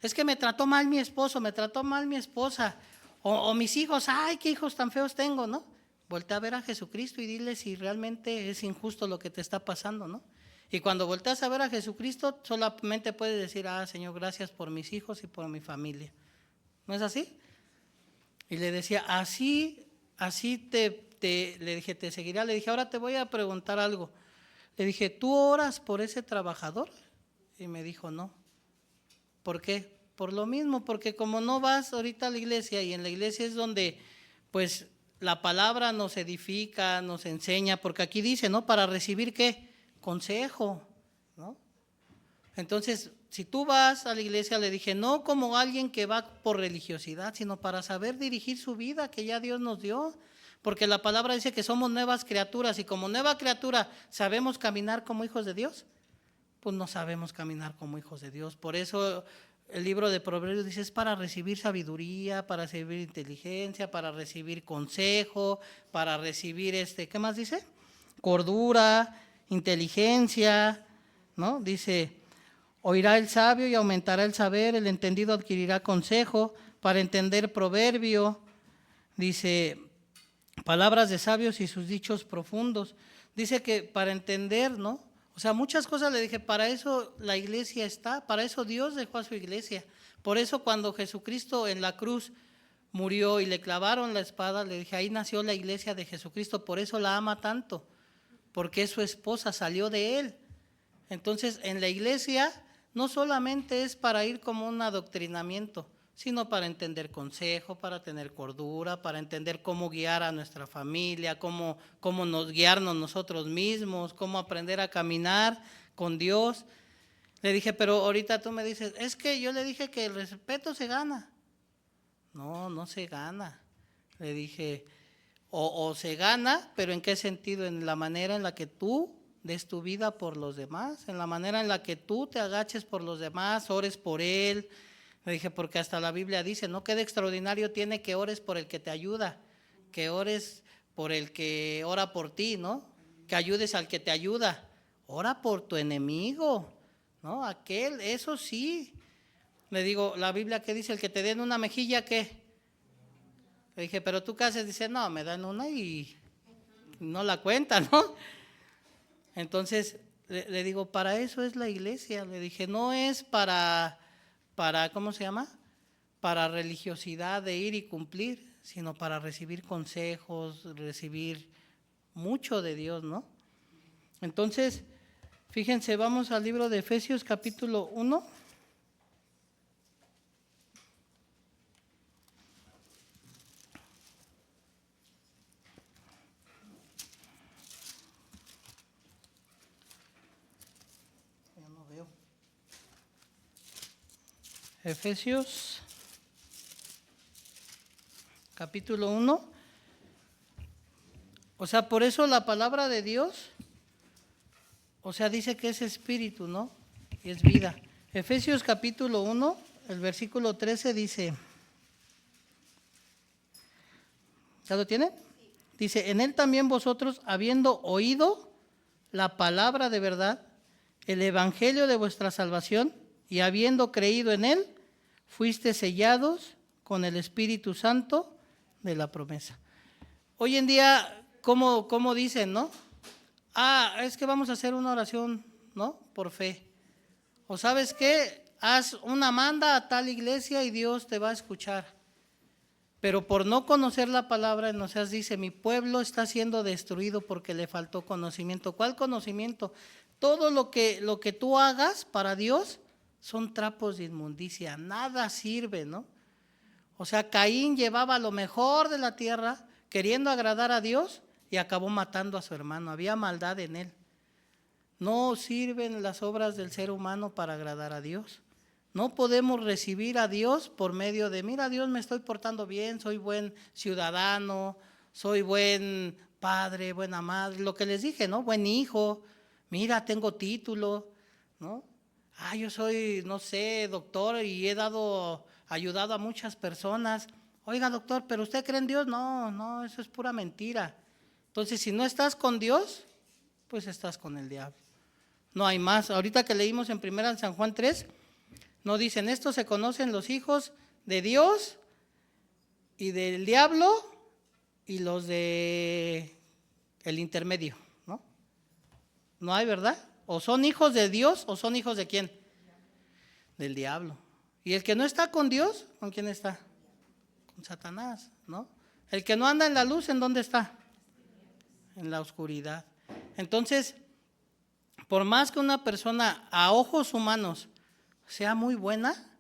es que me trató mal mi esposo, me trató mal mi esposa, o mis hijos, ay, qué hijos tan feos tengo, ¿no? Voltea a ver a Jesucristo y dile si realmente es injusto lo que te está pasando, ¿no? Y cuando volteas a ver a Jesucristo, solamente puedes decir, Señor, gracias por mis hijos y por mi familia. ¿No es así? Y le decía, así le dije, te seguirá. Le dije, ahora te voy a preguntar algo. Le dije, ¿tú oras por ese trabajador? Y me dijo, no. ¿Por qué? Por lo mismo, porque como no vas ahorita a la iglesia, y en la iglesia es donde, pues, la palabra nos edifica, nos enseña, porque aquí dice, ¿no? Para recibir, ¿qué? Consejo, ¿no? Entonces, si tú vas a la iglesia, le dije, no como alguien que va por religiosidad, sino para saber dirigir su vida que ya Dios nos dio, porque la palabra dice que somos nuevas criaturas, y como nueva criatura sabemos caminar como hijos de Dios, pues no sabemos caminar como hijos de Dios. Por eso el libro de Proverbios dice, es para recibir sabiduría, para recibir inteligencia, para recibir consejo, para recibir ¿qué más dice? Cordura, inteligencia, ¿no? Dice, oirá el sabio y aumentará el saber, el entendido adquirirá consejo, para entender proverbio, dice, palabras de sabios y sus dichos profundos. Dice que para entender, ¿no? O sea, muchas cosas le dije, para eso la iglesia está, para eso Dios dejó a su iglesia. Por eso cuando Jesucristo en la cruz murió y le clavaron la espada, le dije, ahí nació la iglesia de Jesucristo, por eso la ama tanto, porque su esposa salió de él. Entonces, en la iglesia no solamente es para ir como un adoctrinamiento, sino para entender consejo, para tener cordura, para entender cómo guiar a nuestra familia, cómo guiarnos nosotros mismos, cómo aprender a caminar con Dios. Le dije, pero ahorita tú me dices, es que yo le dije que el respeto se gana. No, no se gana. Le dije, o se gana, pero ¿en qué sentido? En la manera en la que tú des tu vida por los demás, en la manera en la que tú te agaches por los demás, ores por él. Le dije, porque hasta la Biblia dice, ¿no? ¿Qué de extraordinario tiene que ores por el que te ayuda? Que ores por el que ora por ti, ¿no? Que ayudes al que te ayuda. Ora por tu enemigo, ¿no? Aquel, eso sí. Le digo, la Biblia que dice, el que te den una mejilla, ¿qué? Le dije, pero tú qué haces, dice, no, me dan una y no la cuenta, ¿no? Entonces, le digo, para eso es la iglesia. Le dije, no es para, ¿cómo se llama? Para religiosidad de ir y cumplir, sino para recibir consejos, recibir mucho de Dios, ¿no? Entonces, fíjense, vamos al libro de Efesios capítulo 1. Ya no veo. Efesios capítulo 1. O sea, por eso la palabra de Dios, o sea, dice que es espíritu, ¿no? Y es vida. Efesios capítulo 1, el versículo 13 dice, ¿ya lo tienen? Dice, en él también vosotros, habiendo oído la palabra de verdad, el evangelio de vuestra salvación, y habiendo creído en él, fuiste sellados con el Espíritu Santo de la promesa. Hoy en día, ¿cómo dicen, no? Es que vamos a hacer una oración, ¿no? Por fe. O ¿sabes qué? Haz una manda a tal iglesia y Dios te va a escuchar. Pero por no conocer la palabra, en Oseas dice, mi pueblo está siendo destruido porque le faltó conocimiento. ¿Cuál conocimiento? Todo lo que tú hagas para Dios son trapos de inmundicia, nada sirve, ¿no? O sea, Caín llevaba lo mejor de la tierra queriendo agradar a Dios y acabó matando a su hermano, había maldad en él. No sirven las obras del ser humano para agradar a Dios. No podemos recibir a Dios por medio de, mira Dios, me estoy portando bien, soy buen ciudadano, soy buen padre, buena madre, lo que les dije, ¿no? Buen hijo, mira, tengo título, ¿no? Yo soy, no sé, doctor y he ayudado a muchas personas. Oiga, doctor, ¿pero usted cree en Dios? No, eso es pura mentira. Entonces, si no estás con Dios, pues estás con el diablo. No hay más. Ahorita que leímos en 1 San Juan 3, no dicen, estos se conocen los hijos de Dios y del diablo y los de el intermedio, ¿no? No hay, ¿verdad? O son hijos de Dios o son hijos de quién? Del diablo. Y el que no está con Dios, ¿con quién está? Con Satanás, ¿no? El que no anda en la luz, ¿en dónde está? En la oscuridad. Entonces, por más que una persona a ojos humanos sea muy buena,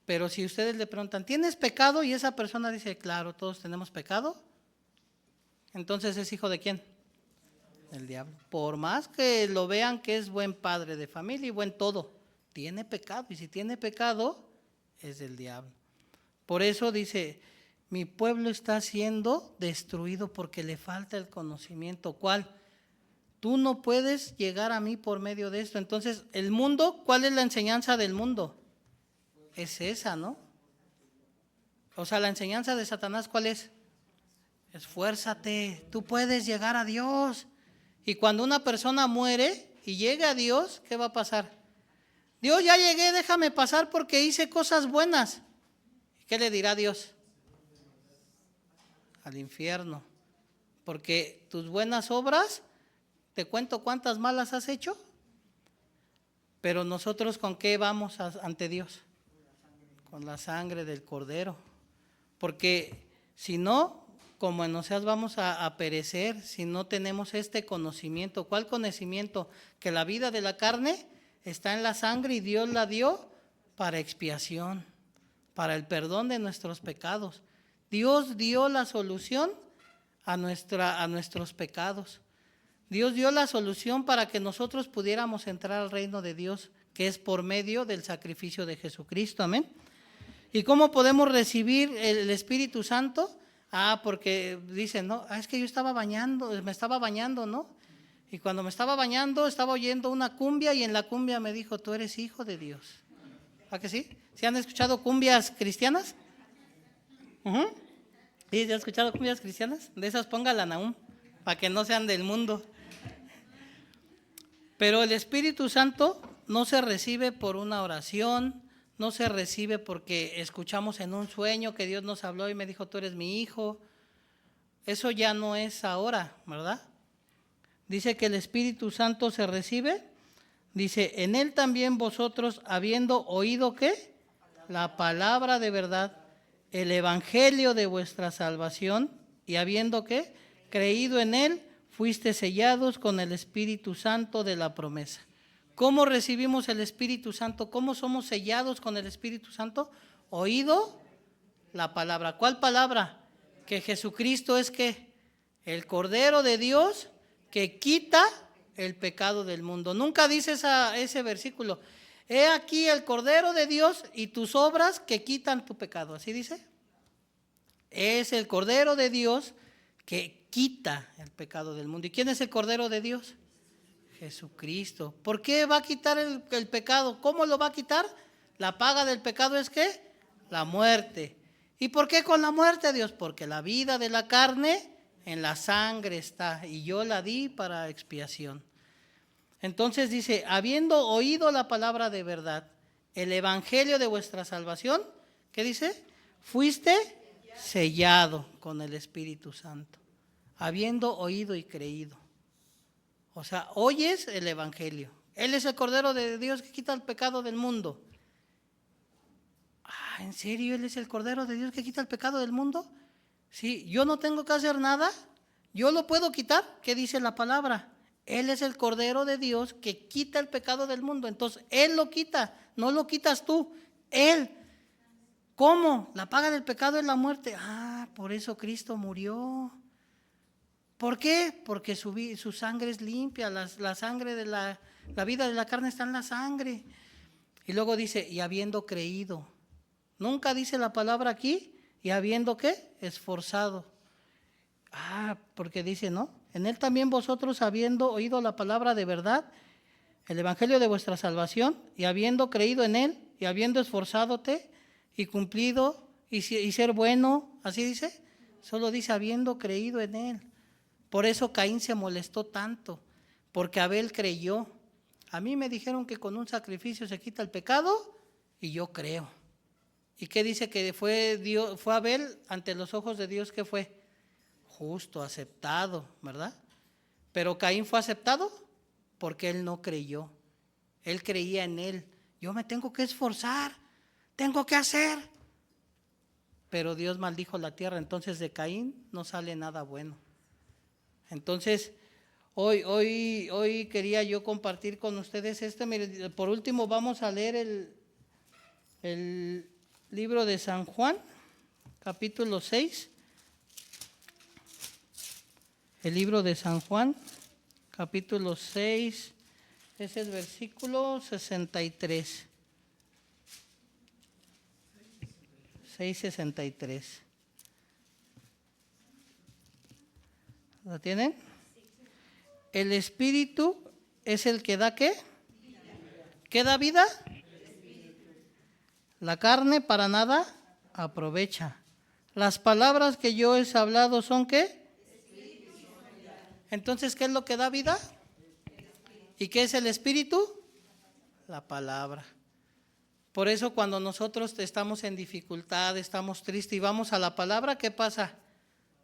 pero si ustedes le preguntan, ¿tienes pecado? Y esa persona dice, claro, todos tenemos pecado, entonces es hijo de quién? Del diablo. Por más que lo vean que es buen padre de familia y buen todo, tiene pecado, y si tiene pecado, es del diablo. Por eso dice, mi pueblo está siendo destruido porque le falta el conocimiento. ¿Cuál? Tú no puedes llegar a mí por medio de esto. Entonces, el mundo, ¿cuál es la enseñanza del mundo? Es esa, ¿no? O sea, la enseñanza de Satanás, ¿cuál es? Esfuérzate, tú puedes llegar a Dios. Y cuando una persona muere y llega a Dios, ¿qué va a pasar? Dios, ya llegué, déjame pasar porque hice cosas buenas. ¿Qué le dirá Dios? Al infierno. Porque tus buenas obras, te cuento cuántas malas has hecho, pero nosotros ¿con qué vamos ante Dios? Con la sangre del Cordero. Porque si no, como en Oseas vamos a perecer si no tenemos este conocimiento. ¿Cuál conocimiento? Que la vida de la carne está en la sangre y Dios la dio para expiación, para el perdón de nuestros pecados. Dios dio la solución a nuestros pecados. Dios dio la solución para que nosotros pudiéramos entrar al reino de Dios, que es por medio del sacrificio de Jesucristo. Amén. ¿Y cómo podemos recibir el Espíritu Santo? Porque dicen, no, es que yo me estaba bañando, ¿no? Y cuando me estaba bañando, estaba oyendo una cumbia y en la cumbia me dijo, tú eres hijo de Dios. ¿A que sí? ¿Sí han escuchado cumbias cristianas? ¿Sí? ¿Han escuchado cumbias cristianas? De esas póngala Nahum, para que no sean del mundo. Pero el Espíritu Santo no se recibe por una oración, no se recibe porque escuchamos en un sueño que Dios nos habló y me dijo, tú eres mi hijo. Eso ya no es ahora, ¿verdad? Dice que el Espíritu Santo se recibe. Dice, en él también vosotros, habiendo oído, ¿qué? La palabra de verdad, el evangelio de vuestra salvación, y habiendo, ¿qué? Creído en él, fuiste sellados con el Espíritu Santo de la promesa. ¿Cómo recibimos el Espíritu Santo? ¿Cómo somos sellados con el Espíritu Santo? Oído la palabra. ¿Cuál palabra? Que Jesucristo es ¿qué? El Cordero de Dios que quita el pecado del mundo. Nunca dice ese versículo. He aquí el Cordero de Dios y tus obras que quitan tu pecado. ¿Así dice? Es el Cordero de Dios que quita el pecado del mundo. ¿Y quién es el Cordero de Dios? Jesucristo. ¿Por qué va a quitar el pecado? ¿Cómo lo va a quitar? La paga del pecado es ¿qué? La muerte. ¿Y por qué con la muerte, Dios? Porque la vida de la carne en la sangre está, y yo la di para expiación. Entonces dice, habiendo oído la palabra de verdad, el evangelio de vuestra salvación, ¿qué dice? Fuiste sellado con el Espíritu Santo, habiendo oído y creído. O sea, oyes el evangelio. Él es el Cordero de Dios que quita el pecado del mundo. Ah, ¿en serio Él es el Cordero de Dios que quita el pecado del mundo? Sí, yo no tengo que hacer nada, yo lo puedo quitar. ¿Qué dice la palabra? Él es el Cordero de Dios que quita el pecado del mundo. Entonces, Él lo quita, no lo quitas tú, Él. ¿Cómo? La paga del pecado es la muerte. Ah, por eso Cristo murió. ¿Por qué? Porque su sangre es limpia, la sangre de la vida de la carne está en la sangre. Y luego dice, y habiendo creído. Nunca dice la palabra aquí, y habiendo ¿qué? Esforzado. Ah, porque dice, ¿no? En él también vosotros habiendo oído la palabra de verdad, el evangelio de vuestra salvación, y habiendo creído en él, y habiendo esforzadote, y cumplido, y ser bueno, así dice, solo dice habiendo creído en él. Por eso Caín se molestó tanto, porque Abel creyó. A mí me dijeron que con un sacrificio se quita el pecado, y yo creo. ¿Y qué dice que fue Abel ante los ojos de Dios? ¿Qué fue? Justo, aceptado, ¿verdad? Pero Caín fue aceptado porque él no creyó. Él creía en él. Yo me tengo que esforzar, tengo que hacer. Pero Dios maldijo la tierra, entonces de Caín no sale nada bueno. Entonces, hoy quería yo compartir con ustedes mire, por último vamos a leer el libro de San Juan, capítulo 6. El libro de San Juan, capítulo 6, es el versículo 63. 6:63. ¿Lo tienen? El Espíritu es el que da ¿qué? ¿Qué da vida? La carne para nada aprovecha. Las palabras que yo he hablado son ¿qué? Entonces, ¿qué es lo que da vida? ¿Y qué es el Espíritu? La palabra. Por eso cuando nosotros estamos en dificultad, estamos tristes y vamos a la palabra, ¿qué pasa?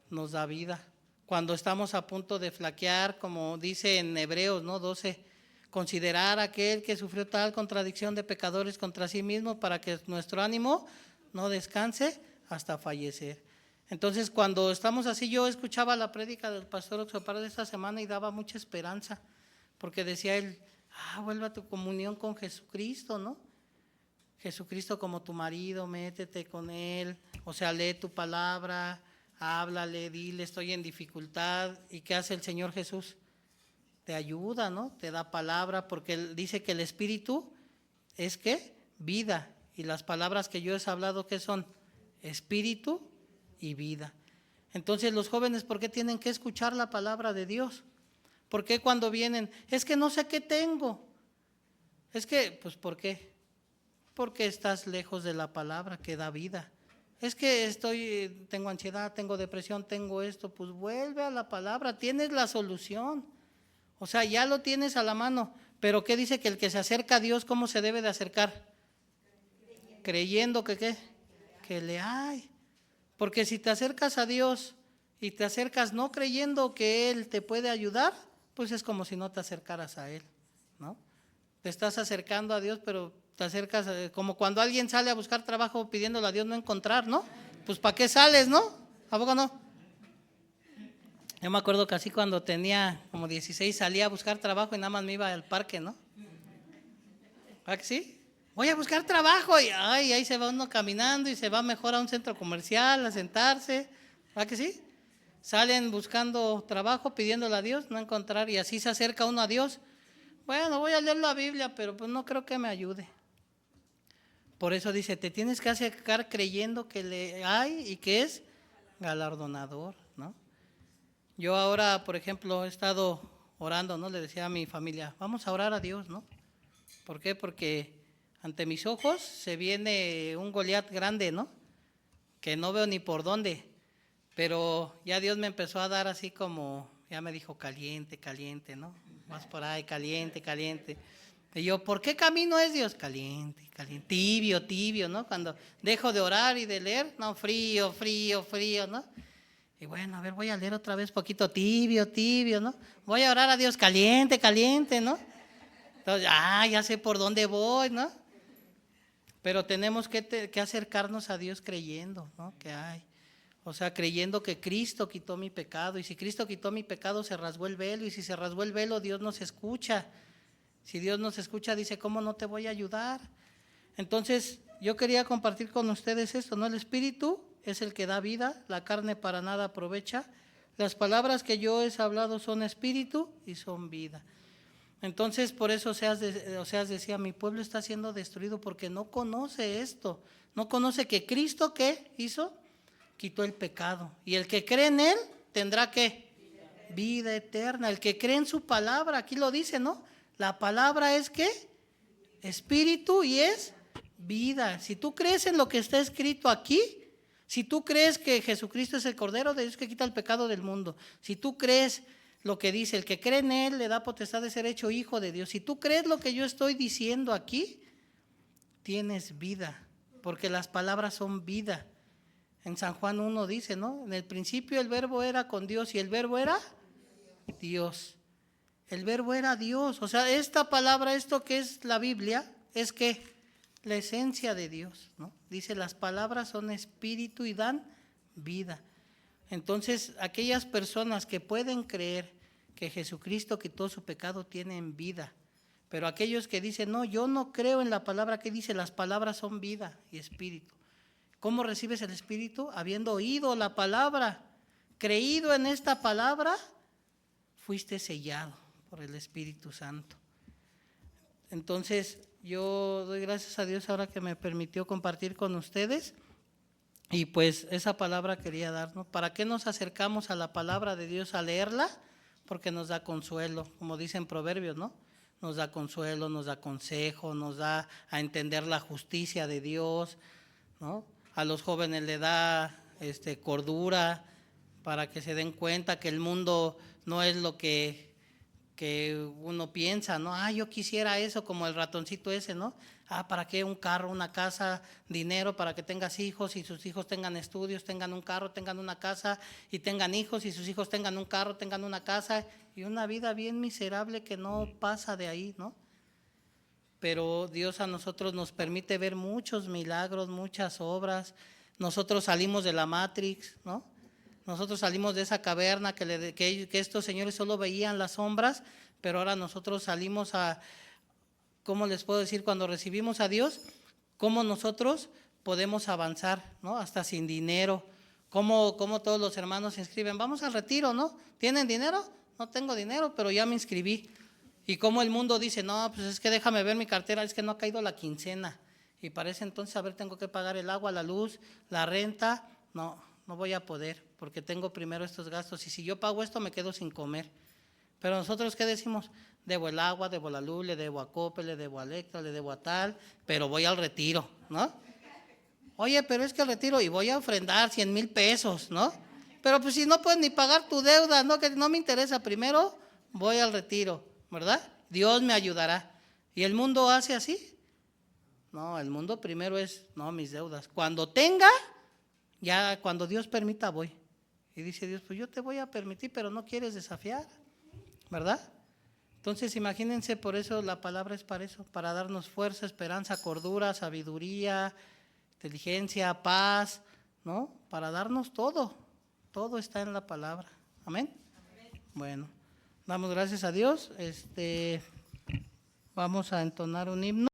Nos da vida. Cuando estamos a punto de flaquear, como dice en Hebreos, ¿no? 12, considerar a aquel que sufrió tal contradicción de pecadores contra sí mismo para que nuestro ánimo no descanse hasta fallecer. Entonces, cuando estamos así, yo escuchaba la prédica del pastor Oxopardo de esta semana y daba mucha esperanza, porque decía él, vuelve a tu comunión con Jesucristo, ¿no? Jesucristo como tu marido, métete con él, o sea, lee tu palabra, háblale, dile, estoy en dificultad. ¿Y qué hace el Señor Jesús? Te ayuda, ¿no? Te da palabra, porque Él dice que el Espíritu es ¿qué? Vida. Y las palabras que yo he hablado, ¿qué son? Espíritu y vida. Entonces los jóvenes, ¿por qué tienen que escuchar la palabra de Dios? ¿Por qué cuando vienen? Es que no sé qué tengo. Es que, pues, ¿por qué? Porque estás lejos de la palabra que da vida. Es que tengo ansiedad, tengo depresión, tengo esto. Pues vuelve a la palabra, tienes la solución. O sea, ya lo tienes a la mano. Pero ¿qué dice? Que el que se acerca a Dios, ¿cómo se debe de acercar? Creyendo que ¿qué? Que le hay. Porque si te acercas a Dios y te acercas no creyendo que Él te puede ayudar, pues es como si no te acercaras a Él, ¿no? Te estás acercando a Dios, pero te acercas, como cuando alguien sale a buscar trabajo pidiéndole a Dios no encontrar, ¿no? Pues ¿para qué sales, no? ¿A poco no? Yo me acuerdo que así cuando tenía como 16 salía a buscar trabajo y nada más me iba al parque, ¿no? ¿Verdad que sí? Voy a buscar trabajo y ahí se va uno caminando y se va mejor a un centro comercial a sentarse, ¿verdad que sí? Salen buscando trabajo, pidiéndole a Dios, no encontrar, y así se acerca uno a Dios. Bueno, voy a leer la Biblia, pero pues no creo que me ayude. Por eso dice, te tienes que acercar creyendo que le hay y que es galardonador, ¿no? Yo ahora, por ejemplo, he estado orando, ¿no? Le decía a mi familia, vamos a orar a Dios, ¿no? ¿Por qué? Porque ante mis ojos se viene un Goliat grande, ¿no? Que no veo ni por dónde, pero ya Dios me empezó a dar así como, ya me dijo caliente, caliente, ¿no? Vas por ahí, caliente, caliente. Y yo, ¿por qué camino es Dios? Caliente, caliente, tibio, tibio, ¿no? Cuando dejo de orar y de leer, no, frío, frío, frío, ¿no? Y bueno, a ver, voy a leer otra vez poquito tibio, tibio, ¿no? Voy a orar a Dios caliente, caliente, ¿no? Entonces, ya sé por dónde voy, ¿no? Pero tenemos que acercarnos a Dios creyendo, ¿no? Que hay. O sea, creyendo que Cristo quitó mi pecado. Y si Cristo quitó mi pecado, se rasgó el velo. Y si se rasgó el velo, Dios nos escucha. Si Dios nos escucha, dice, ¿cómo no te voy a ayudar? Entonces, yo quería compartir con ustedes esto, ¿no? El Espíritu es el que da vida, la carne para nada aprovecha. Las palabras que yo he hablado son espíritu y son vida. Entonces, por eso Oseas decía, mi pueblo está siendo destruido porque no conoce esto. No conoce que Cristo, ¿qué hizo? Quitó el pecado. Y el que cree en Él tendrá, ¿qué? Vida eterna. El que cree en su palabra, aquí lo dice, ¿no? La palabra es, ¿qué? Espíritu y es vida. Si tú crees en lo que está escrito aquí, si tú crees que Jesucristo es el Cordero de Dios que quita el pecado del mundo, si tú crees lo que dice, el que cree en Él le da potestad de ser hecho hijo de Dios, si tú crees lo que yo estoy diciendo aquí, tienes vida, porque las palabras son vida. En San Juan 1 dice, ¿no? En el principio el verbo era con Dios y el verbo era Dios. El verbo era Dios. O sea, esta palabra, esto que es la Biblia, es que la esencia de Dios, ¿no? Dice, las palabras son espíritu y dan vida. Entonces, aquellas personas que pueden creer que Jesucristo quitó su pecado tienen vida. Pero aquellos que dicen, no, yo no creo en la palabra que dice, las palabras son vida y espíritu. ¿Cómo recibes el espíritu? Habiendo oído la palabra, creído en esta palabra, fuiste sellado por el Espíritu Santo. Entonces, yo doy gracias a Dios ahora que me permitió compartir con ustedes. Y pues esa palabra quería darnos. ¿Para qué nos acercamos a la palabra de Dios a leerla? Porque nos da consuelo, como dicen Proverbios, ¿no? Nos da consuelo, nos da consejo, nos da a entender la justicia de Dios, ¿no? A los jóvenes le da cordura para que se den cuenta que el mundo no es lo que uno piensa, ¿no? Yo quisiera eso, como el ratoncito ese, ¿no? ¿Para qué un carro, una casa, dinero para que tengas hijos y sus hijos tengan estudios, tengan un carro, tengan una casa y tengan hijos y sus hijos tengan un carro, tengan una casa y una vida bien miserable que no pasa de ahí, ¿no? Pero Dios a nosotros nos permite ver muchos milagros, muchas obras. Nosotros salimos de la Matrix, ¿no? Nosotros salimos de esa caverna que estos señores solo veían las sombras, pero ahora nosotros salimos a, ¿cómo les puedo decir? Cuando recibimos a Dios, ¿cómo nosotros podemos avanzar, ¿no? Hasta sin dinero. ¿Cómo todos los hermanos se inscriben? Vamos al retiro, ¿no? ¿Tienen dinero? No tengo dinero, pero ya me inscribí. Y como el mundo dice, no, pues es que déjame ver mi cartera, es que no ha caído la quincena. Y parece entonces, a ver, tengo que pagar el agua, la luz, la renta. No voy a poder, porque tengo primero estos gastos. Y si yo pago esto, me quedo sin comer. Pero nosotros, ¿qué decimos? Debo el agua, debo la luz, le debo a Coppel, le debo a Electra, le debo a tal, pero voy al retiro, ¿no? Oye, pero es que al retiro, y voy a ofrendar 100,000 pesos, ¿no? Pero pues si no puedes ni pagar tu deuda, ¿no? Que no me interesa, primero voy al retiro, ¿verdad? Dios me ayudará. ¿Y el mundo hace así? No, el mundo primero es, no, mis deudas. Cuando tenga, ya cuando Dios permita voy. Y dice Dios, pues yo te voy a permitir, pero no quieres desafiar, ¿verdad? Entonces imagínense, por eso la palabra es para eso, para darnos fuerza, esperanza, cordura, sabiduría, inteligencia, paz, ¿no? Para darnos todo está en la palabra. ¿Amén? Amén. Bueno, damos gracias a Dios. Vamos a entonar un himno.